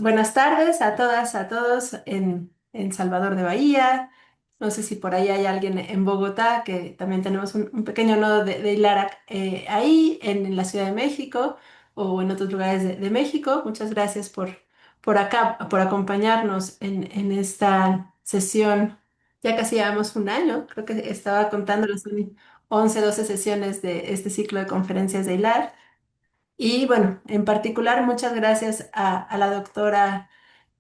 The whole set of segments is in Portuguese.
Buenas tardes a todas, a todos en Salvador de Bahía. No sé si por ahí hay alguien en Bogotá, que también tenemos un pequeño nodo de Hilar ahí, en la Ciudad de México o en otros lugares de México. Muchas gracias por acá, por acompañarnos en esta sesión. Ya casi llevamos un año, creo que estaba contando, son 11, 12 sesiones de este ciclo de conferencias de Hilar. Y bueno, en particular, muchas gracias a la doctora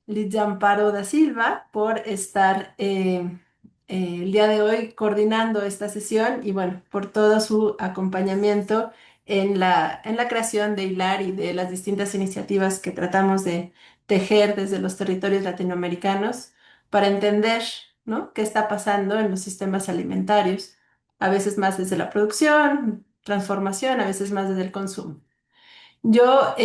Lidia Amparo da Silva por estar el día de hoy coordinando esta sesión y bueno, por todo su acompañamiento en la creación de Hilar y de las distintas iniciativas que tratamos de tejer desde los territorios latinoamericanos para entender, ¿no?, qué está pasando en los sistemas alimentarios, a veces más desde la producción, transformación, a veces más desde el consumo. Yo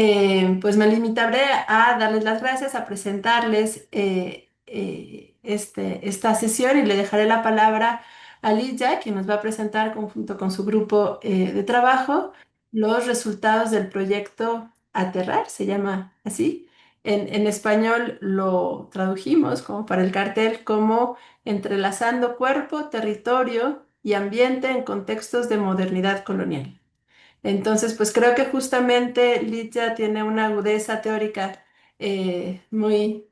pues me limitaré a darles las gracias, a presentarles esta sesión y le dejaré la palabra a Lidia, quien nos va a presentar conjunto con su grupo de trabajo los resultados del proyecto Aterrar, se llama así. En español lo tradujimos como para el cartel como entrelazando cuerpo, territorio y ambiente en contextos de modernidad colonial. Entonces, pues creo que justamente Lidia tiene una agudeza teórica muy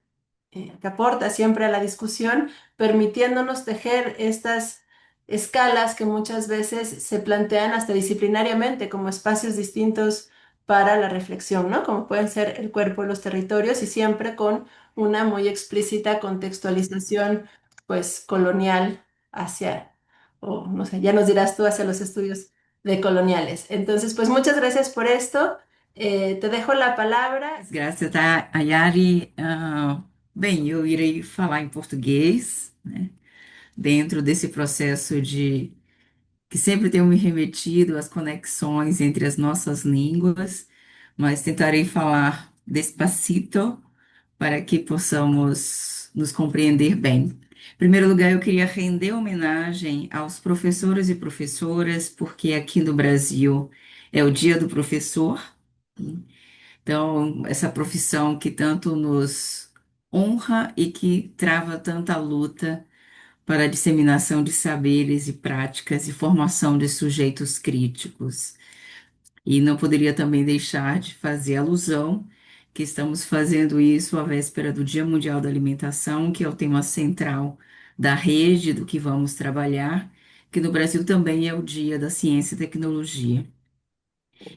que aporta siempre a la discusión, permitiéndonos tejer estas escalas que muchas veces se plantean hasta disciplinariamente como espacios distintos para la reflexión, ¿no? Como pueden ser el cuerpo y los territorios y siempre con una muy explícita contextualización, pues, colonial hacia, o no sé, ya nos dirás tú, hacia los estudios de coloniales. Entonces, pues muchas gracias por esto. Te dejo la palabra. Graças a Yari. Bem, eu irei falar em português, né? Dentro desse processo de que sempre tenho me remetido às conexões entre as nossas línguas, mas tentarei falar despacito para que possamos nos compreender bem. Em primeiro lugar, eu queria render homenagem aos professores e professoras, porque aqui no Brasil é o Dia do Professor. Então, essa profissão que tanto nos honra e que trava tanta luta para a disseminação de saberes e práticas e formação de sujeitos críticos. E não poderia também deixar de fazer alusão que estamos fazendo isso à véspera do Dia Mundial da Alimentação, que é o tema central da rede do que vamos trabalhar, que no Brasil também é o Dia da Ciência e Tecnologia.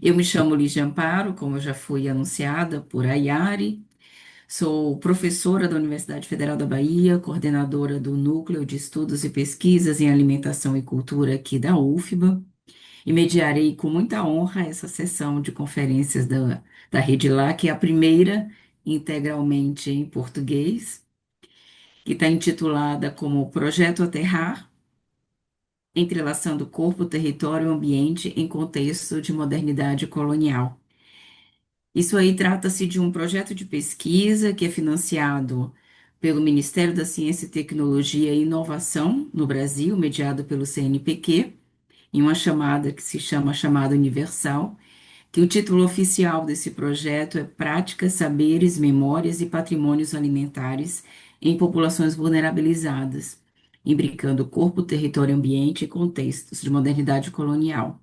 Eu me chamo Lígia Amparo, como eu já fui anunciada por Ayari, sou professora da Universidade Federal da Bahia, coordenadora do Núcleo de Estudos e Pesquisas em Alimentação e Cultura aqui da UFBA, e mediarei com muita honra essa sessão de conferências da Rede Lá, que é a primeira integralmente em português, que está intitulada como Projeto Aterrar, entrelaçando corpo, território e ambiente em contexto de modernidade colonial. Isso aí trata-se de um projeto de pesquisa que é financiado pelo Ministério da Ciência, Tecnologia e Inovação no Brasil, mediado pelo CNPq, em uma chamada que se chama Chamada Universal, que o título oficial desse projeto é Práticas, Saberes, Memórias e Patrimônios Alimentares em Populações Vulnerabilizadas, imbricando corpo, território, ambiente e contextos de modernidade colonial.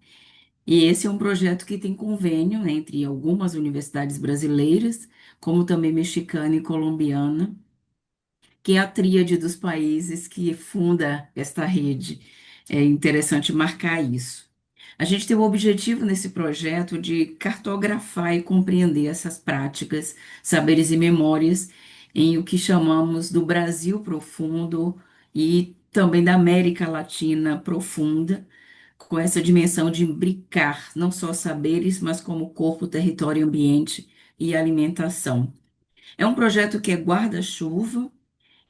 E esse é um projeto que tem convênio, né, entre algumas universidades brasileiras, como também mexicana e colombiana, que é a tríade dos países que funda esta rede. É interessante marcar isso. A gente tem o objetivo nesse projeto de cartografar e compreender essas práticas, saberes e memórias em o que chamamos do Brasil profundo e também da América Latina profunda, com essa dimensão de imbricar não só saberes, mas como corpo, território, ambiente e alimentação. É um projeto que é guarda-chuva,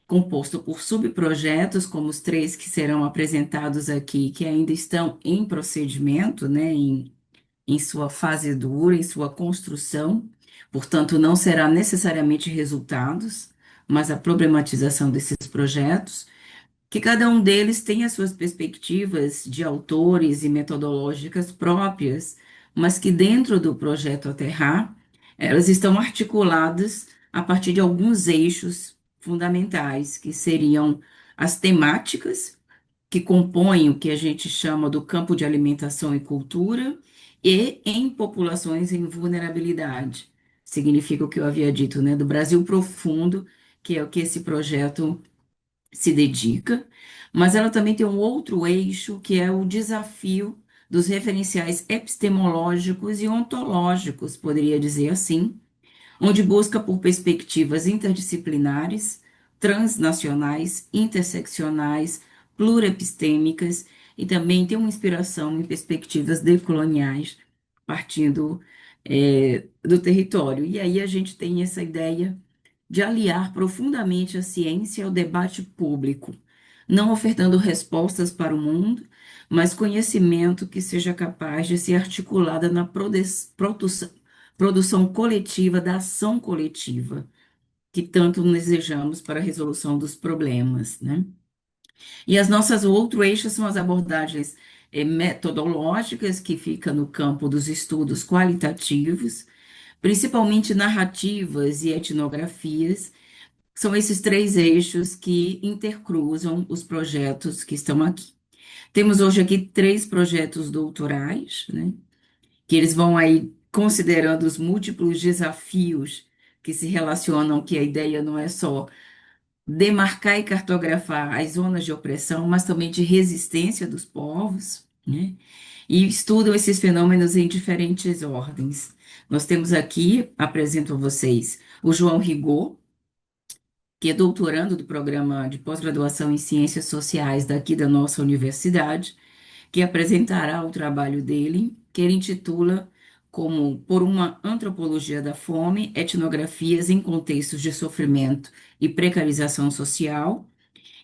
composto por subprojetos, como os três que serão apresentados aqui, que ainda estão em procedimento, né, em sua fase dura, em sua construção, portanto, não será necessariamente resultados, mas a problematização desses projetos, que cada um deles tem as suas perspectivas de autores e metodológicas próprias, mas que dentro do projeto Aterrar, elas estão articuladas a partir de alguns eixos fundamentais, que seriam as temáticas que compõem o que a gente chama do campo de alimentação e cultura, e em populações em vulnerabilidade. Significa o que eu havia dito, né? Do Brasil profundo, que é o que esse projeto se dedica, mas ela também tem um outro eixo, que é o desafio dos referenciais epistemológicos e ontológicos, poderia dizer assim, onde busca por perspectivas interdisciplinares, transnacionais, interseccionais, plurepistêmicas e também tem uma inspiração em perspectivas decoloniais, partindo do território. E aí a gente tem essa ideia de aliar profundamente a ciência ao debate público, não ofertando respostas para o mundo, mas conhecimento que seja capaz de ser articulada na produção coletiva da ação coletiva, que tanto desejamos para a resolução dos problemas, né? E as nossas outro eixo são as abordagens metodológicas, que fica no campo dos estudos qualitativos, principalmente narrativas e etnografias. São esses três eixos que intercruzam os projetos que estão aqui. Temos hoje aqui três projetos doutorais, né? Que eles vão aí considerando os múltiplos desafios que se relacionam, que a ideia não é só demarcar e cartografar as zonas de opressão, mas também de resistência dos povos, né? E estudam esses fenômenos em diferentes ordens. Nós temos aqui, apresento a vocês, o João Rigaud, que é doutorando do programa de pós-graduação em Ciências Sociais daqui da nossa universidade, que apresentará o trabalho dele, que ele intitula como Por uma Antropologia da Fome, Etnografias em Contextos de Sofrimento e Precarização Social.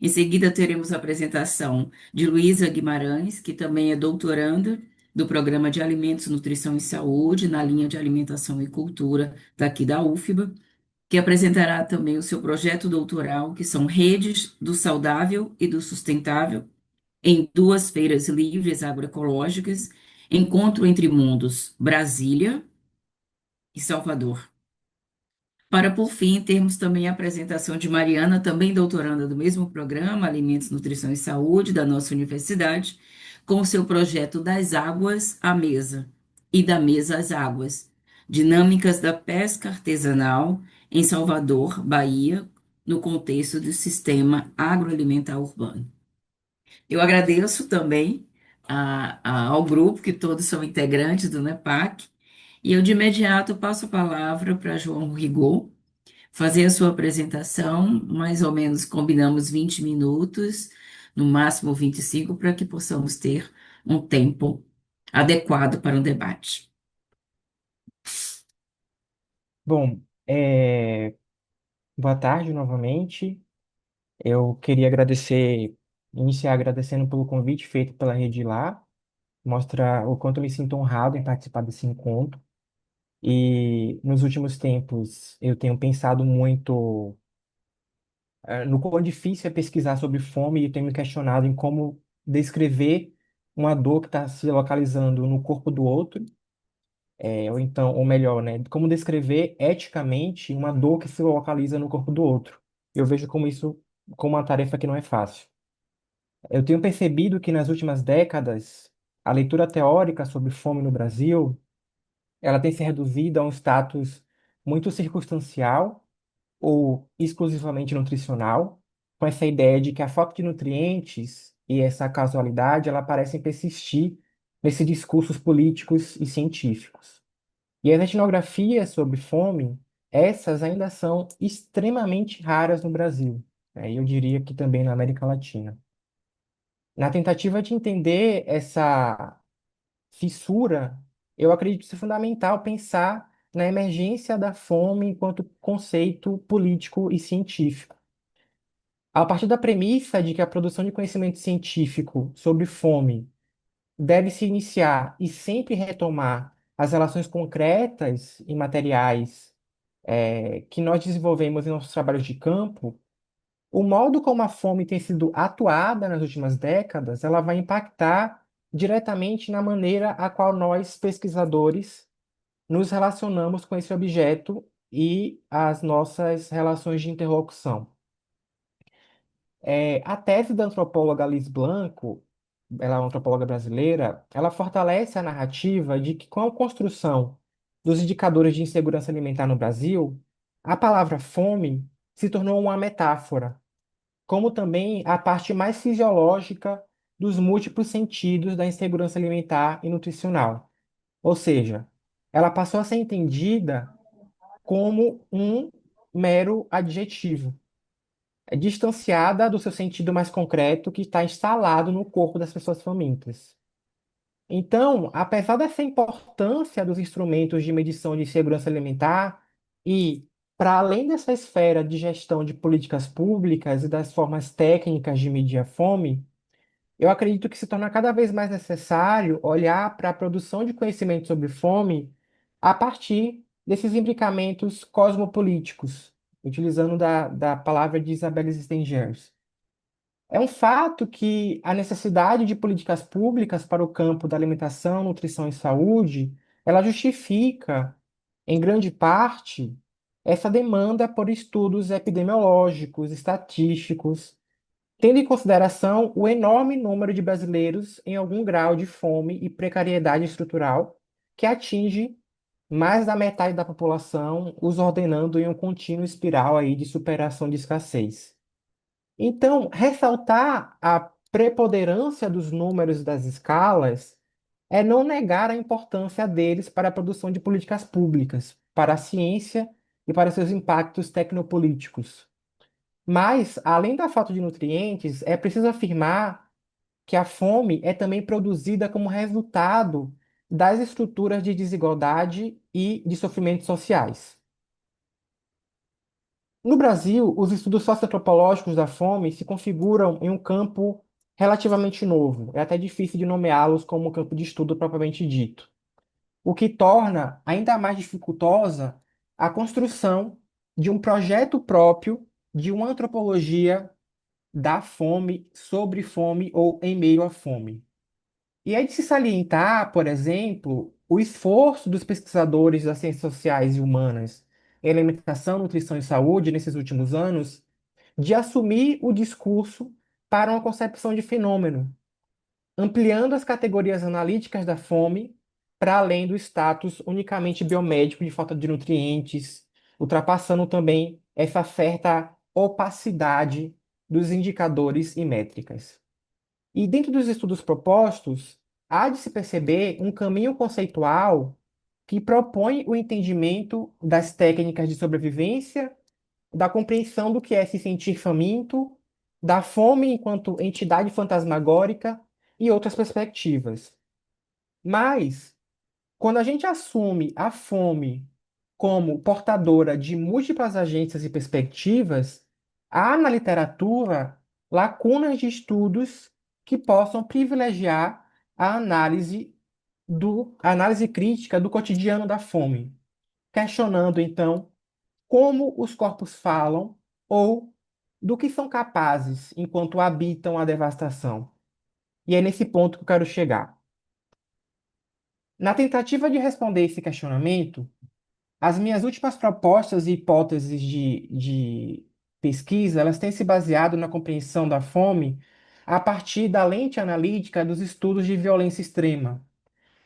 Em seguida, teremos a apresentação de Luísa Guimarães, que também é doutoranda do Programa de Alimentos, Nutrição e Saúde, na linha de Alimentação e Cultura, daqui da UFBA, que apresentará também o seu projeto doutoral, que são Redes do Saudável e do Sustentável, em duas feiras livres agroecológicas, Encontro entre Mundos, Brasília e Salvador. Para, por fim, termos também a apresentação de Mariana, também doutoranda do mesmo programa, Alimentos, Nutrição e Saúde, da nossa universidade, com o seu projeto Das Águas à Mesa e da Mesa às Águas, Dinâmicas da Pesca Artesanal em Salvador, Bahia, no contexto do sistema agroalimentar urbano. Eu agradeço também ao grupo, que todos são integrantes do NEPAC, e eu de imediato passo a palavra para João Rigaud fazer a sua apresentação, mais ou menos combinamos 20 minutos, no máximo 25, para que possamos ter um tempo adequado para o debate. Bom, boa tarde novamente. Eu queria iniciar agradecendo pelo convite feito pela Rede Lá, mostra o quanto eu me sinto honrado em participar desse encontro. E nos últimos tempos eu tenho pensado muito no quão difícil é pesquisar sobre fome e tenho me questionado em como descrever uma dor que está se localizando no corpo do outro, ou então, ou melhor, né, como descrever eticamente uma dor que se localiza no corpo do outro. Eu vejo como isso como uma tarefa que não é fácil. Eu tenho percebido que nas últimas décadas a leitura teórica sobre fome no Brasil, ela tem se reduzido a um status muito circunstancial ou exclusivamente nutricional, com essa ideia de que a falta de nutrientes e essa casualidade, ela parecem persistir nesses discursos políticos e científicos. E as etnografias sobre fome, essas ainda são extremamente raras no Brasil, né? E eu diria que também na América Latina. Na tentativa de entender essa fissura, eu acredito ser fundamental pensar na emergência da fome enquanto conceito político e científico. A partir da premissa de que a produção de conhecimento científico sobre fome deve se iniciar e sempre retomar as relações concretas e materiais que nós desenvolvemos em nossos trabalhos de campo, o modo como a fome tem sido atuada nas últimas décadas, ela vai impactar diretamente na maneira a qual nós, pesquisadores, nos relacionamos com esse objeto e as nossas relações de interlocução. A tese da antropóloga Alice Blanco, ela é uma antropóloga brasileira, ela fortalece a narrativa de que com a construção dos indicadores de insegurança alimentar no Brasil, a palavra fome se tornou uma metáfora, como também a parte mais fisiológica dos múltiplos sentidos da insegurança alimentar e nutricional. Ou seja, ela passou a ser entendida como um mero adjetivo, distanciada do seu sentido mais concreto que está instalado no corpo das pessoas famintas. Então, apesar dessa importância dos instrumentos de medição de segurança alimentar e, para além dessa esfera de gestão de políticas públicas e das formas técnicas de medir a fome, eu acredito que se torna cada vez mais necessário olhar para a produção de conhecimento sobre fome a partir desses imbricamentos cosmopolíticos, utilizando da palavra de Isabelle Stengers. É um fato que a necessidade de políticas públicas para o campo da alimentação, nutrição e saúde, ela justifica, em grande parte, essa demanda por estudos epidemiológicos, estatísticos, tendo em consideração o enorme número de brasileiros em algum grau de fome e precariedade estrutural, que atinge mais da metade da população, os ordenando em um contínuo espiral aí de superação de escassez. Então, ressaltar a preponderância dos números das escalas é não negar a importância deles para a produção de políticas públicas, para a ciência e para seus impactos tecnopolíticos. Mas, além da falta de nutrientes, é preciso afirmar que a fome é também produzida como resultado das estruturas de desigualdade e de sofrimentos sociais. No Brasil, os estudos socioantropológicos da fome se configuram em um campo relativamente novo. É até difícil de nomeá-los como um campo de estudo propriamente dito, o que torna ainda mais dificultosa a construção de um projeto próprio de uma antropologia da fome, sobre fome ou em meio à fome. E é de se salientar, por exemplo, o esforço dos pesquisadores das ciências sociais e humanas em alimentação, nutrição e saúde nesses últimos anos de assumir o discurso para uma concepção de fenômeno, ampliando as categorias analíticas da fome para além do status unicamente biomédico de falta de nutrientes, ultrapassando também essa certa opacidade dos indicadores e métricas. E dentro dos estudos propostos, há de se perceber um caminho conceitual que propõe o entendimento das técnicas de sobrevivência, da compreensão do que é se sentir faminto, da fome enquanto entidade fantasmagórica e outras perspectivas. Mas, quando a gente assume a fome como portadora de múltiplas agências e perspectivas, há na literatura lacunas de estudos que possam privilegiar a análise crítica do cotidiano da fome, questionando então como os corpos falam ou do que são capazes enquanto habitam a devastação. E é nesse ponto que eu quero chegar. Na tentativa de responder esse questionamento, as minhas últimas propostas e hipóteses de pesquisa, elas têm se baseado na compreensão da fome a partir da lente analítica dos estudos de violência extrema,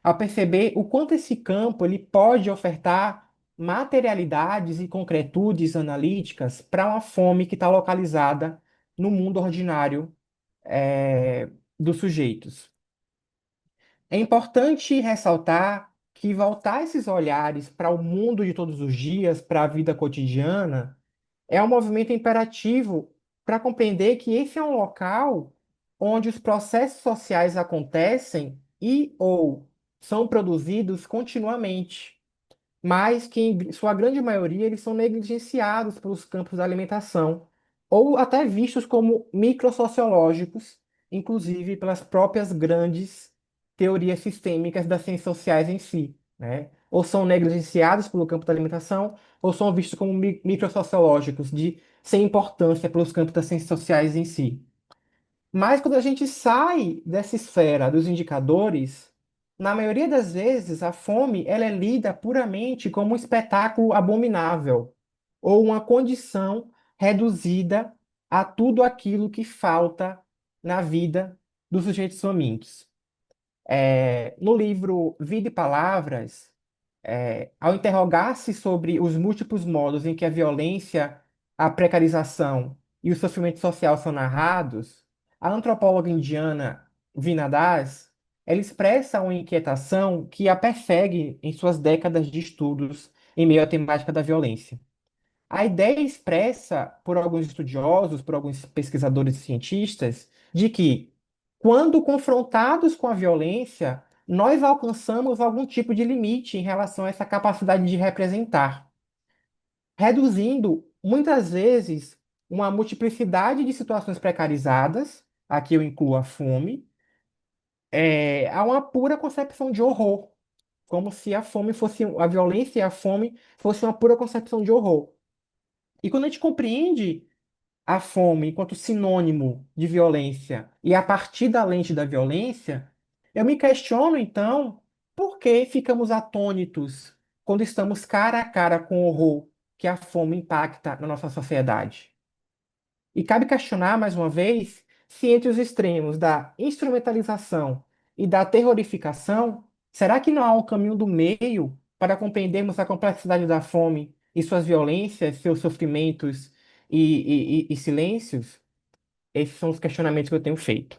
ao perceber o quanto esse campo ele pode ofertar materialidades e concretudes analíticas para uma fome que está localizada no mundo ordinário, dos sujeitos. É importante ressaltar que voltar esses olhares para o mundo de todos os dias, para a vida cotidiana, é um movimento imperativo para compreender que esse é um local onde os processos sociais acontecem e ou são produzidos continuamente, mas que, em sua grande maioria, eles são negligenciados pelos campos da alimentação, ou até vistos como microsociológicos, inclusive pelas próprias grandes teorias sistêmicas das ciências sociais em si, né? Ou são negligenciados pelo campo da alimentação, ou são vistos como microsociológicos, de sem importância pelos campos das ciências sociais em si. Mas quando a gente sai dessa esfera dos indicadores, Na maioria das vezes, a fome ela é lida puramente como um espetáculo abominável ou uma condição reduzida a tudo aquilo que falta na vida dos sujeitos famintos. No livro Vida e Palavras, ao interrogar-se sobre os múltiplos modos em que a violência, a precarização e o sofrimento social são narrados, a antropóloga indiana Veena Das, ela expressa uma inquietação que a persegue em suas décadas de estudos em meio à temática da violência. A ideia expressa por alguns estudiosos, por alguns pesquisadores e cientistas, de que, quando confrontados com a violência, nós alcançamos algum tipo de limite em relação a essa capacidade de representar, reduzindo, muitas vezes, uma multiplicidade de situações precarizadas, aqui eu incluo a fome, a uma pura concepção de horror, como se a fome fosse, a violência e a fome fosse uma pura concepção de horror. E quando a gente compreende a fome enquanto sinônimo de violência e a partir da lente da violência, eu me questiono então por que ficamos atônitos quando estamos cara a cara com o horror que a fome impacta na nossa sociedade. E cabe questionar, mais uma vez, se entre os extremos da instrumentalização e da terrorificação, será que não há um caminho do meio para compreendermos a complexidade da fome e suas violências, seus sofrimentos e silêncios? Esses são os questionamentos que eu tenho feito.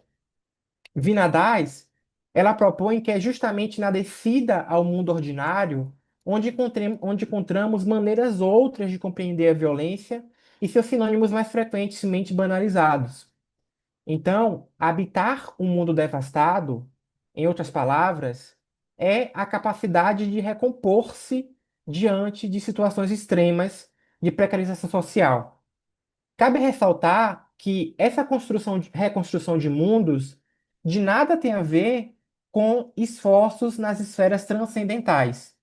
Vinadás, ela propõe que é justamente na descida ao mundo ordinário onde encontramos maneiras outras de compreender a violência e seus sinônimos mais frequentemente banalizados. Então, habitar um mundo devastado, em outras palavras, é a capacidade de recompor-se diante de situações extremas de precarização social. Cabe ressaltar que essa reconstrução de mundos de nada tem a ver com esforços nas esferas transcendentais,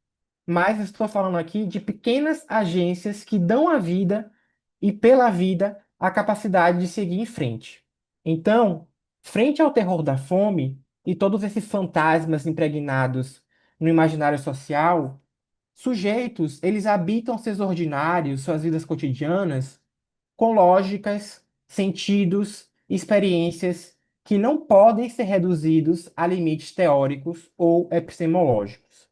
mas estou falando aqui de pequenas agências que dão à vida e pela vida a capacidade de seguir em frente. Então, frente ao terror da fome e todos esses fantasmas impregnados no imaginário social, sujeitos, eles habitam seus ordinários, suas vidas cotidianas com lógicas, sentidos, experiências que não podem ser reduzidos a limites teóricos ou epistemológicos.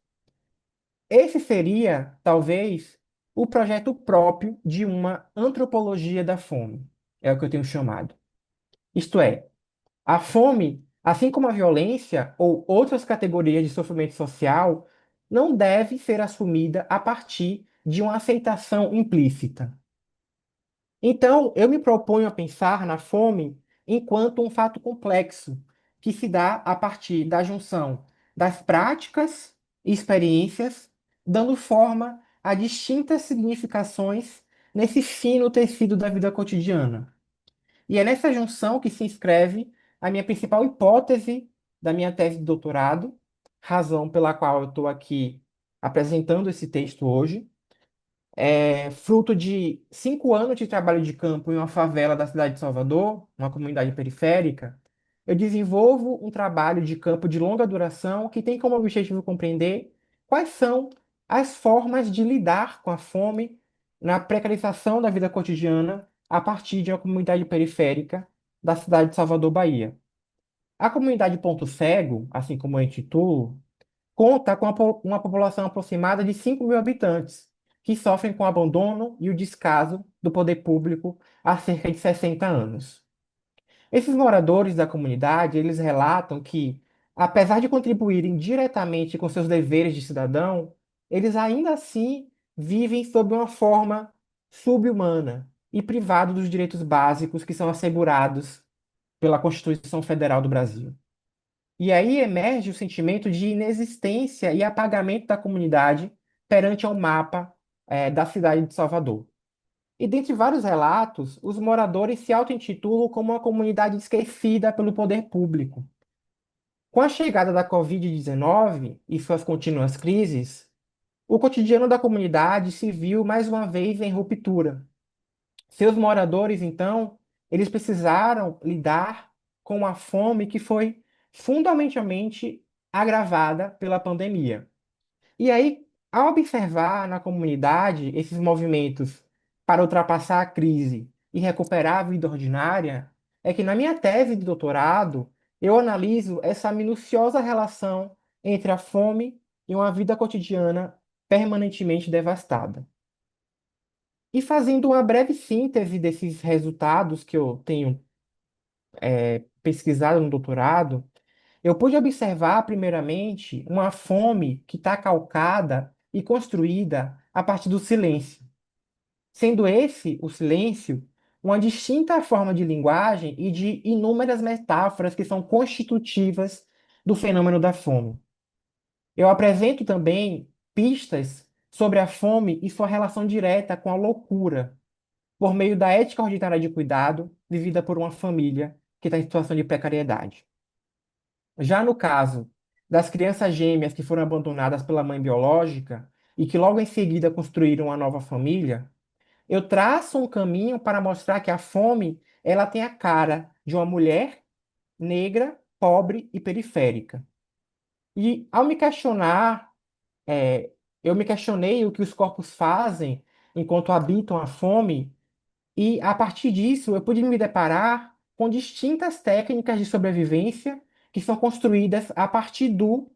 Esse seria, talvez, o projeto próprio de uma antropologia da fome. É o que eu tenho chamado. Isto é, a fome, assim como a violência ou outras categorias de sofrimento social, não deve ser assumida a partir de uma aceitação implícita. Então, eu me proponho a pensar na fome enquanto um fato complexo, que se dá a partir da junção das práticas e experiências, dando forma a distintas significações nesse fino tecido da vida cotidiana. E é nessa junção que se inscreve a minha principal hipótese da minha tese de doutorado, razão pela qual eu estou aqui apresentando esse texto hoje, fruto de 5 anos de trabalho de campo em uma favela da cidade de Salvador, uma comunidade periférica. Eu desenvolvo um trabalho de campo de longa duração que tem como objetivo compreender quais são as formas de lidar com a fome na precarização da vida cotidiana a partir de uma comunidade periférica da cidade de Salvador, Bahia. A comunidade Ponto Cego, assim como eu intitulo, conta com uma população aproximada de 5 mil habitantes, que sofrem com o abandono e o descaso do poder público há cerca de 60 anos. Esses moradores da comunidade, eles relatam que, apesar de contribuírem diretamente com seus deveres de cidadão, eles ainda assim vivem sob uma forma subhumana e privados dos direitos básicos que são assegurados pela Constituição Federal do Brasil. E aí emerge o sentimento de inexistência e apagamento da comunidade perante ao mapa, da cidade de Salvador. E dentre vários relatos, os moradores se auto-intitulam como uma comunidade esquecida pelo poder público. Com a chegada da Covid-19 e suas contínuas crises, o cotidiano da comunidade se viu mais uma vez em ruptura. Seus moradores, então, eles precisaram lidar com uma fome que foi fundamentalmente agravada pela pandemia. E aí, ao observar na comunidade esses movimentos para ultrapassar a crise e recuperar a vida ordinária, é que na minha tese de doutorado eu analiso essa minuciosa relação entre a fome e uma vida cotidiana permanentemente devastada. E fazendo uma breve síntese desses resultados que eu tenho pesquisado no doutorado, eu pude observar, primeiramente, uma fome que está calcada e construída a partir do silêncio, sendo esse, o silêncio, uma distinta forma de linguagem e de inúmeras metáforas que são constitutivas do fenômeno da fome. Eu apresento também pistas sobre a fome e sua relação direta com a loucura, por meio da ética ordinária de cuidado vivida por uma família que está em situação de precariedade. Já no caso das crianças gêmeas que foram abandonadas pela mãe biológica e que logo em seguida construíram uma nova família, eu traço um caminho para mostrar que a fome, ela tem a cara de uma mulher negra, pobre e periférica. E ao me questionar, é, eu me questionei o que os corpos fazem enquanto habitam a fome, e a partir disso eu pude me deparar com distintas técnicas de sobrevivência que são construídas a partir do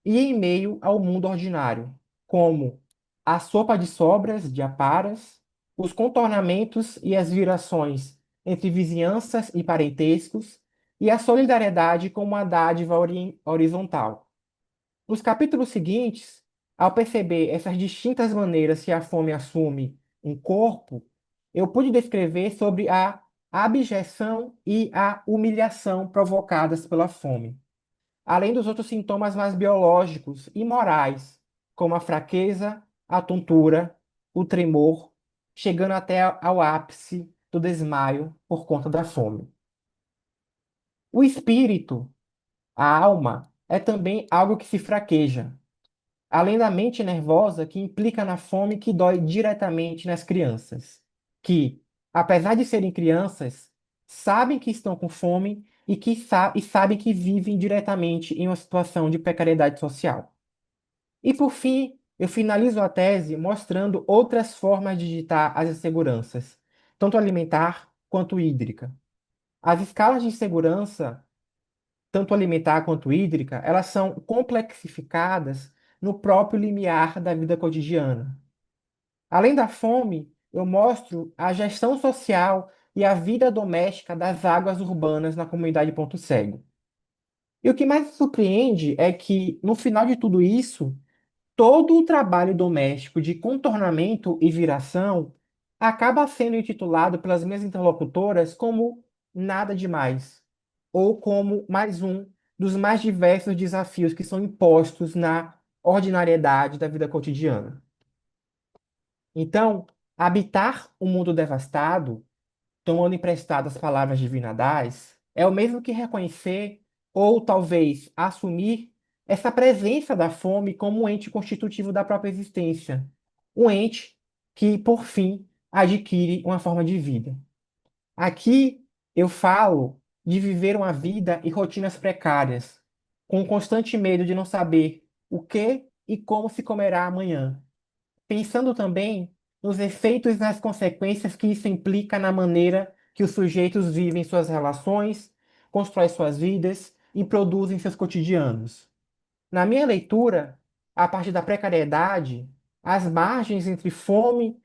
e em meio ao mundo ordinário, como a sopa de sobras de aparas, os contornamentos e as virações entre vizinhanças e parentescos, e a solidariedade como uma dádiva horizontal. Nos capítulos seguintes, ao perceber essas distintas maneiras que a fome assume um corpo, eu pude descrever sobre a abjeção e a humilhação provocadas pela fome, além dos outros sintomas mais biológicos e morais, como a fraqueza, a tontura, o tremor, chegando até ao ápice do desmaio por conta da fome. O espírito, a alma, é também algo que se fraqueja, além da mente nervosa que implica na fome que dói diretamente nas crianças, que, apesar de serem crianças, sabem que estão com fome e sabem que vivem diretamente em uma situação de precariedade social. E por fim, eu finalizo a tese mostrando outras formas de ditar as inseguranças, tanto alimentar quanto hídrica. As escalas de insegurança tanto alimentar quanto hídrica, elas são complexificadas no próprio limiar da vida cotidiana. Além da fome, eu mostro a gestão social e a vida doméstica das águas urbanas na comunidade Ponto Cego. E o que mais me surpreende é que, no final de tudo isso, todo o trabalho doméstico de contornamento e viração acaba sendo intitulado pelas minhas interlocutoras como nada demais, ou como mais um dos mais diversos desafios que são impostos na ordinariedade da vida cotidiana. Então, habitar um mundo devastado, tomando emprestadas as palavras de Vinadás, é o mesmo que reconhecer, ou talvez assumir, essa presença da fome como um ente constitutivo da própria existência. Um ente que, por fim, adquire uma forma de vida. Aqui eu falo de viver uma vida e rotinas precárias, com o constante medo de não saber o que e como se comerá amanhã, pensando também nos efeitos e nas consequências que isso implica na maneira que os sujeitos vivem suas relações, constroem suas vidas e produzem seus cotidianos. Na minha leitura, a partir da precariedade, as margens entre fome,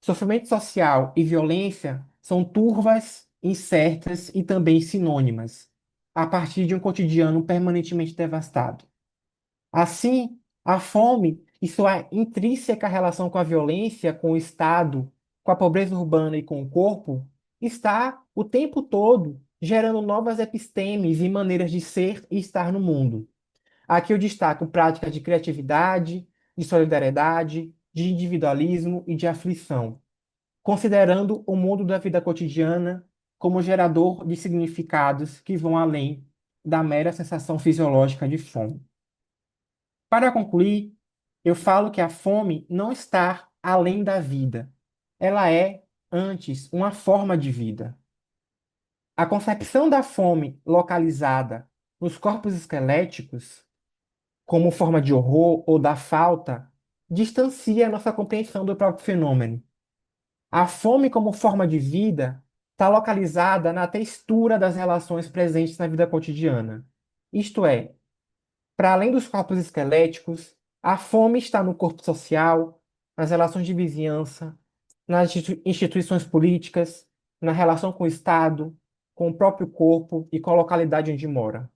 sofrimento social e violência são turvas, incertas e também sinônimas, a partir de um cotidiano permanentemente devastado. Assim, a fome e sua intrínseca relação com a violência, com o Estado, com a pobreza urbana e com o corpo, está o tempo todo gerando novas epistemes e maneiras de ser e estar no mundo. Aqui eu destaco práticas de criatividade, de solidariedade, de individualismo e de aflição, considerando o mundo da vida cotidiana como gerador de significados que vão além da mera sensação fisiológica de fome. Para concluir, eu falo que a fome não está além da vida. Ela é, antes, uma forma de vida. A concepção da fome localizada nos corpos esqueléticos como forma de horror ou da falta, distancia a nossa compreensão do próprio fenômeno. A fome como forma de vida está localizada na textura das relações presentes na vida cotidiana. Isto é, para além dos corpos esqueléticos, a fome está no corpo social, nas relações de vizinhança, nas instituições políticas, na relação com o Estado, com o próprio corpo e com a localidade onde mora.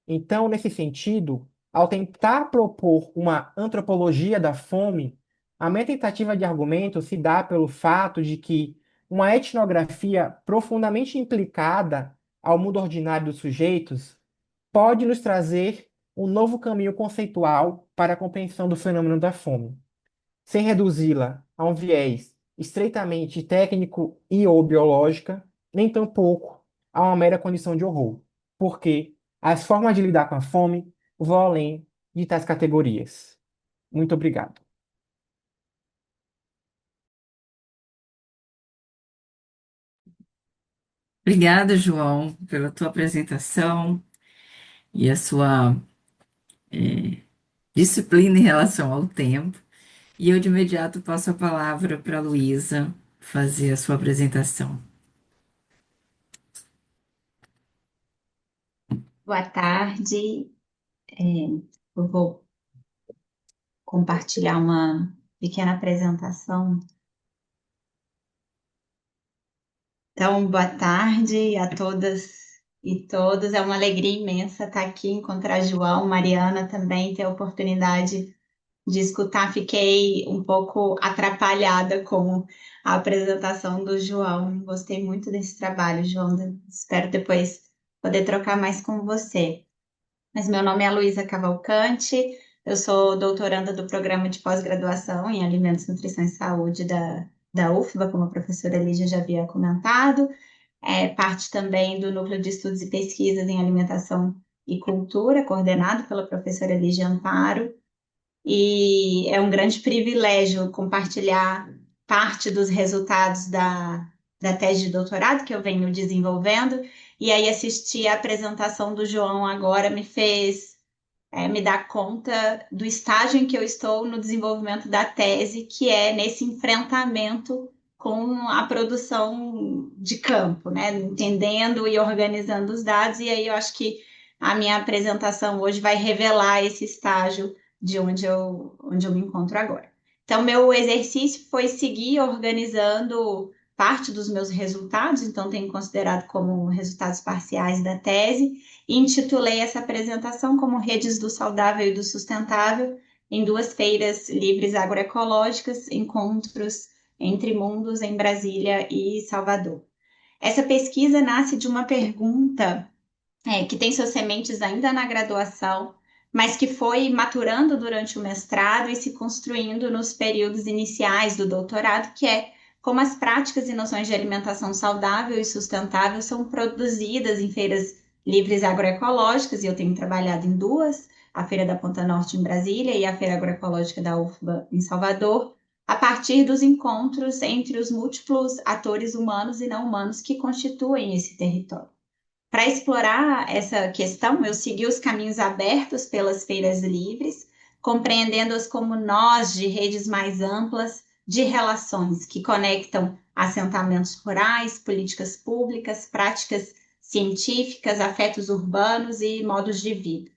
Então, nesse sentido, ao tentar propor uma antropologia da fome, a minha tentativa de argumento se dá pelo fato de que uma etnografia profundamente implicada ao mundo ordinário dos sujeitos pode nos trazer um novo caminho conceitual para a compreensão do fenômeno da fome, sem reduzi-la a um viés estreitamente técnico e ou biológica, nem tampouco a uma mera condição de horror, porque as formas de lidar com a fome vão além de tais categorias. Muito obrigado. Obrigada, João, pela tua apresentação e a sua disciplina em relação ao tempo. E eu de imediato passo a palavra para a Luísa fazer a sua apresentação. Boa tarde. Eu vou compartilhar uma pequena apresentação. Então, boa tarde a todas e todos. É uma alegria imensa estar aqui, encontrar João, Mariana também, ter a oportunidade de escutar. Fiquei um pouco atrapalhada com a apresentação do João. Gostei muito desse trabalho, João. Espero depois poder trocar mais com você. Mas meu nome é Luísa Cavalcante, eu sou doutoranda do programa de pós-graduação em Alimentos, Nutrição e Saúde da UFBA, como a professora Lígia já havia comentado. Parte também do Núcleo de Estudos e Pesquisas em Alimentação e Cultura, coordenado pela professora Lígia Amparo. E é um grande privilégio compartilhar parte dos resultados da tese de doutorado que eu venho desenvolvendo. E aí, assistir a apresentação do João agora me fez me dar conta do estágio em que eu estou no desenvolvimento da tese, que é nesse enfrentamento com a produção de campo, né? Entendendo e organizando os dados. E aí, eu acho que a minha apresentação hoje vai revelar esse estágio de onde eu me encontro agora. Então, meu exercício foi seguir organizando parte dos meus resultados, então tenho considerado como resultados parciais da tese, e intitulei essa apresentação como Redes do Saudável e do Sustentável, em 2 feiras livres agroecológicas, encontros entre mundos em Brasília e Salvador. Essa pesquisa nasce de uma pergunta que tem suas sementes ainda na graduação, mas que foi maturando durante o mestrado e se construindo nos períodos iniciais do doutorado, que é como as práticas e noções de alimentação saudável e sustentável são produzidas em feiras livres agroecológicas, e eu tenho trabalhado em 2, a Feira da Ponta Norte em Brasília e a Feira Agroecológica da UFBA em Salvador, a partir dos encontros entre os múltiplos atores humanos e não humanos que constituem esse território. Para explorar essa questão, eu segui os caminhos abertos pelas feiras livres, compreendendo-as como nós de redes mais amplas de relações que conectam assentamentos rurais, políticas públicas, práticas científicas, afetos urbanos e modos de vida.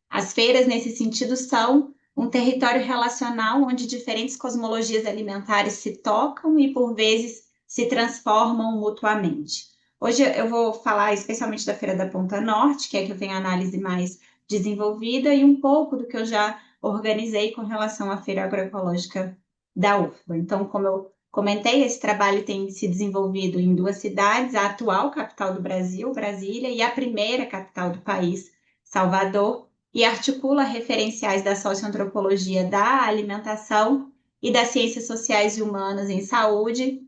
As feiras, nesse sentido, são um território relacional onde diferentes cosmologias alimentares se tocam e, por vezes, se transformam mutuamente. Hoje eu vou falar especialmente da Feira da Ponta Norte, que é que eu tenho a análise mais desenvolvida, e um pouco do que eu já organizei com relação à Feira Agroecológica da UFBA. Então, como eu comentei, esse trabalho tem se desenvolvido em 2 cidades, a atual capital do Brasil, Brasília, e a primeira capital do país, Salvador, e articula referenciais da socioantropologia da alimentação e das ciências sociais e humanas em saúde,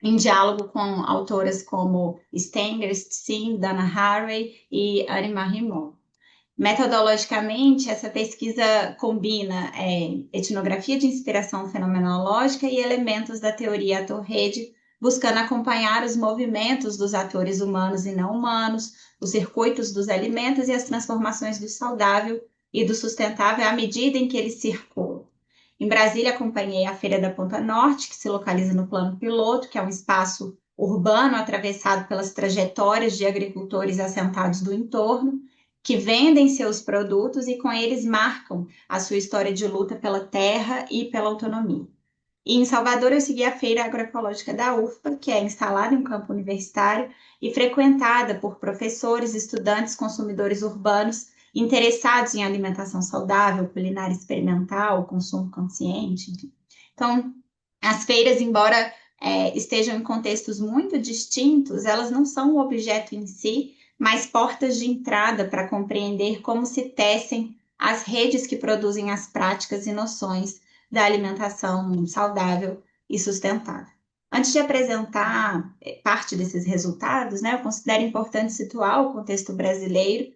em diálogo com autoras como Stenger, Steen, Dana Haraway e Arima Rimon. Metodologicamente, essa pesquisa combina etnografia de inspiração fenomenológica e elementos da teoria ator-rede, buscando acompanhar os movimentos dos atores humanos e não humanos, os circuitos dos alimentos e as transformações do saudável e do sustentável à medida em que eles circulam. Em Brasília, acompanhei a Feira da Ponta Norte, que se localiza no Plano Piloto, que é um espaço urbano atravessado pelas trajetórias de agricultores assentados do entorno, que vendem seus produtos e com eles marcam a sua história de luta pela terra e pela autonomia. E em Salvador, eu segui a Feira Agroecológica da UFPA, que é instalada em um campo universitário e frequentada por professores, estudantes, consumidores urbanos interessados em alimentação saudável, culinária experimental, consumo consciente. Então, as feiras, embora estejam em contextos muito distintos, elas não são o objeto em si, mas portas de entrada para compreender como se tecem as redes que produzem as práticas e noções da alimentação saudável e sustentável. Antes de apresentar parte desses resultados, né, eu considero importante situar o contexto brasileiro.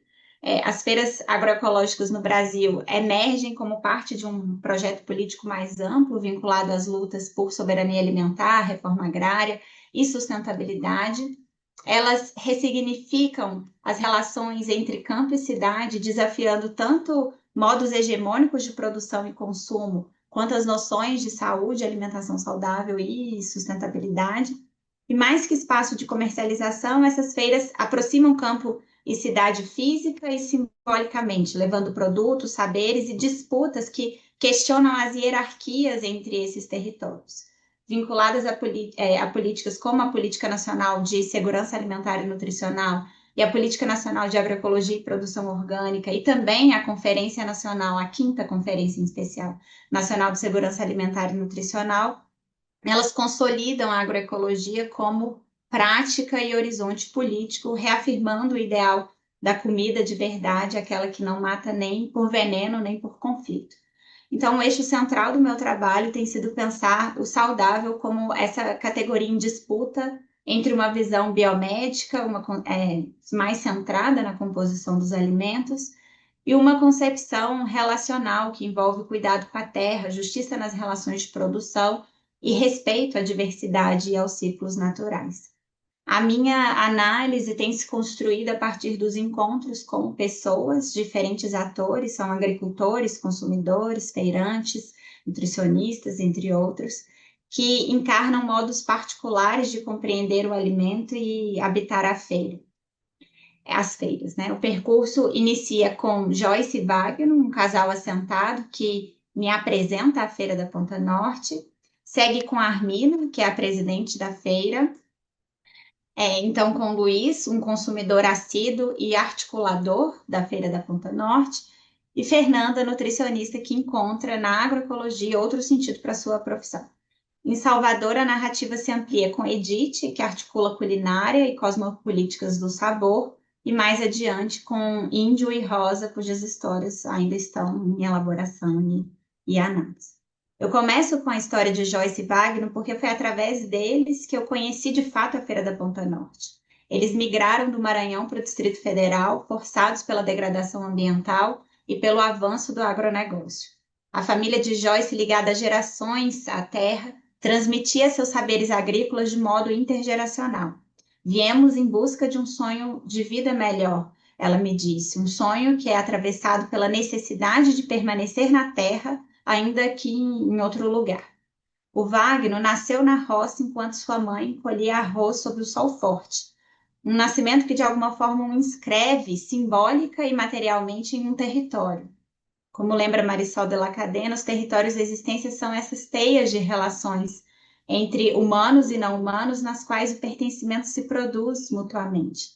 As feiras agroecológicas no Brasil emergem como parte de um projeto político mais amplo, vinculado às lutas por soberania alimentar, reforma agrária e sustentabilidade. Elas ressignificam as relações entre campo e cidade, desafiando tanto modos hegemônicos de produção e consumo, quanto as noções de saúde, alimentação saudável e sustentabilidade. E mais que espaço de comercialização, essas feiras aproximam campo e cidade física e simbolicamente, levando produtos, saberes e disputas que questionam as hierarquias entre esses territórios, vinculadas a políticas como a Política Nacional de Segurança Alimentar e Nutricional e a Política Nacional de Agroecologia e Produção Orgânica, e também a Conferência Nacional, a quinta Conferência em especial, Nacional de Segurança Alimentar e Nutricional. Elas consolidam a agroecologia como prática e horizonte político, reafirmando o ideal da comida de verdade, aquela que não mata nem por veneno, nem por conflito. Então, o eixo central do meu trabalho tem sido pensar o saudável como essa categoria em disputa entre uma visão biomédica, mais centrada na composição dos alimentos, e uma concepção relacional que envolve cuidado com a terra, justiça nas relações de produção e respeito à diversidade e aos ciclos naturais. A minha análise tem se construído a partir dos encontros com pessoas, diferentes atores, são agricultores, consumidores, feirantes, nutricionistas, entre outros, que encarnam modos particulares de compreender o alimento e habitar a feira. As feiras, né? O percurso inicia com Joyce e Wagner, um casal assentado que me apresenta a Feira da Ponta Norte, segue com a Armina, que é a presidente da feira, então com Luiz, um consumidor assíduo e articulador da Feira da Ponta Norte, e Fernanda, nutricionista que encontra na agroecologia outro sentido para sua profissão. Em Salvador, a narrativa se amplia com Edith, que articula culinária e cosmopolíticas do sabor, e mais adiante com Índio e Rosa, cujas histórias ainda estão em elaboração e análise. Eu começo com a história de Joyce e Wagner porque foi através deles que eu conheci de fato a Feira da Ponta Norte. Eles migraram do Maranhão para o Distrito Federal, forçados pela degradação ambiental e pelo avanço do agronegócio. A família de Joyce, ligada há gerações à terra, transmitia seus saberes agrícolas de modo intergeracional. Viemos em busca de um sonho de vida melhor, ela me disse, um sonho que é atravessado pela necessidade de permanecer na terra, ainda que em outro lugar. O Wagner nasceu na roça enquanto sua mãe colhia arroz sob o sol forte. Um nascimento que de alguma forma o inscreve simbólica e materialmente em um território. Como lembra Marisol de la Cadena, os territórios de existência são essas teias de relações entre humanos e não humanos, nas quais o pertencimento se produz mutuamente.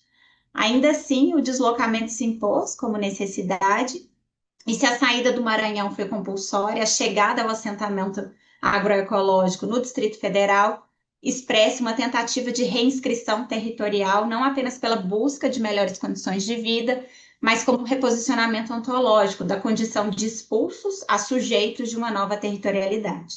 Ainda assim, o deslocamento se impôs como necessidade, e se a saída do Maranhão foi compulsória, a chegada ao assentamento agroecológico no Distrito Federal expressa uma tentativa de reinscrição territorial, não apenas pela busca de melhores condições de vida, mas como reposicionamento ontológico da condição de expulsos a sujeitos de uma nova territorialidade.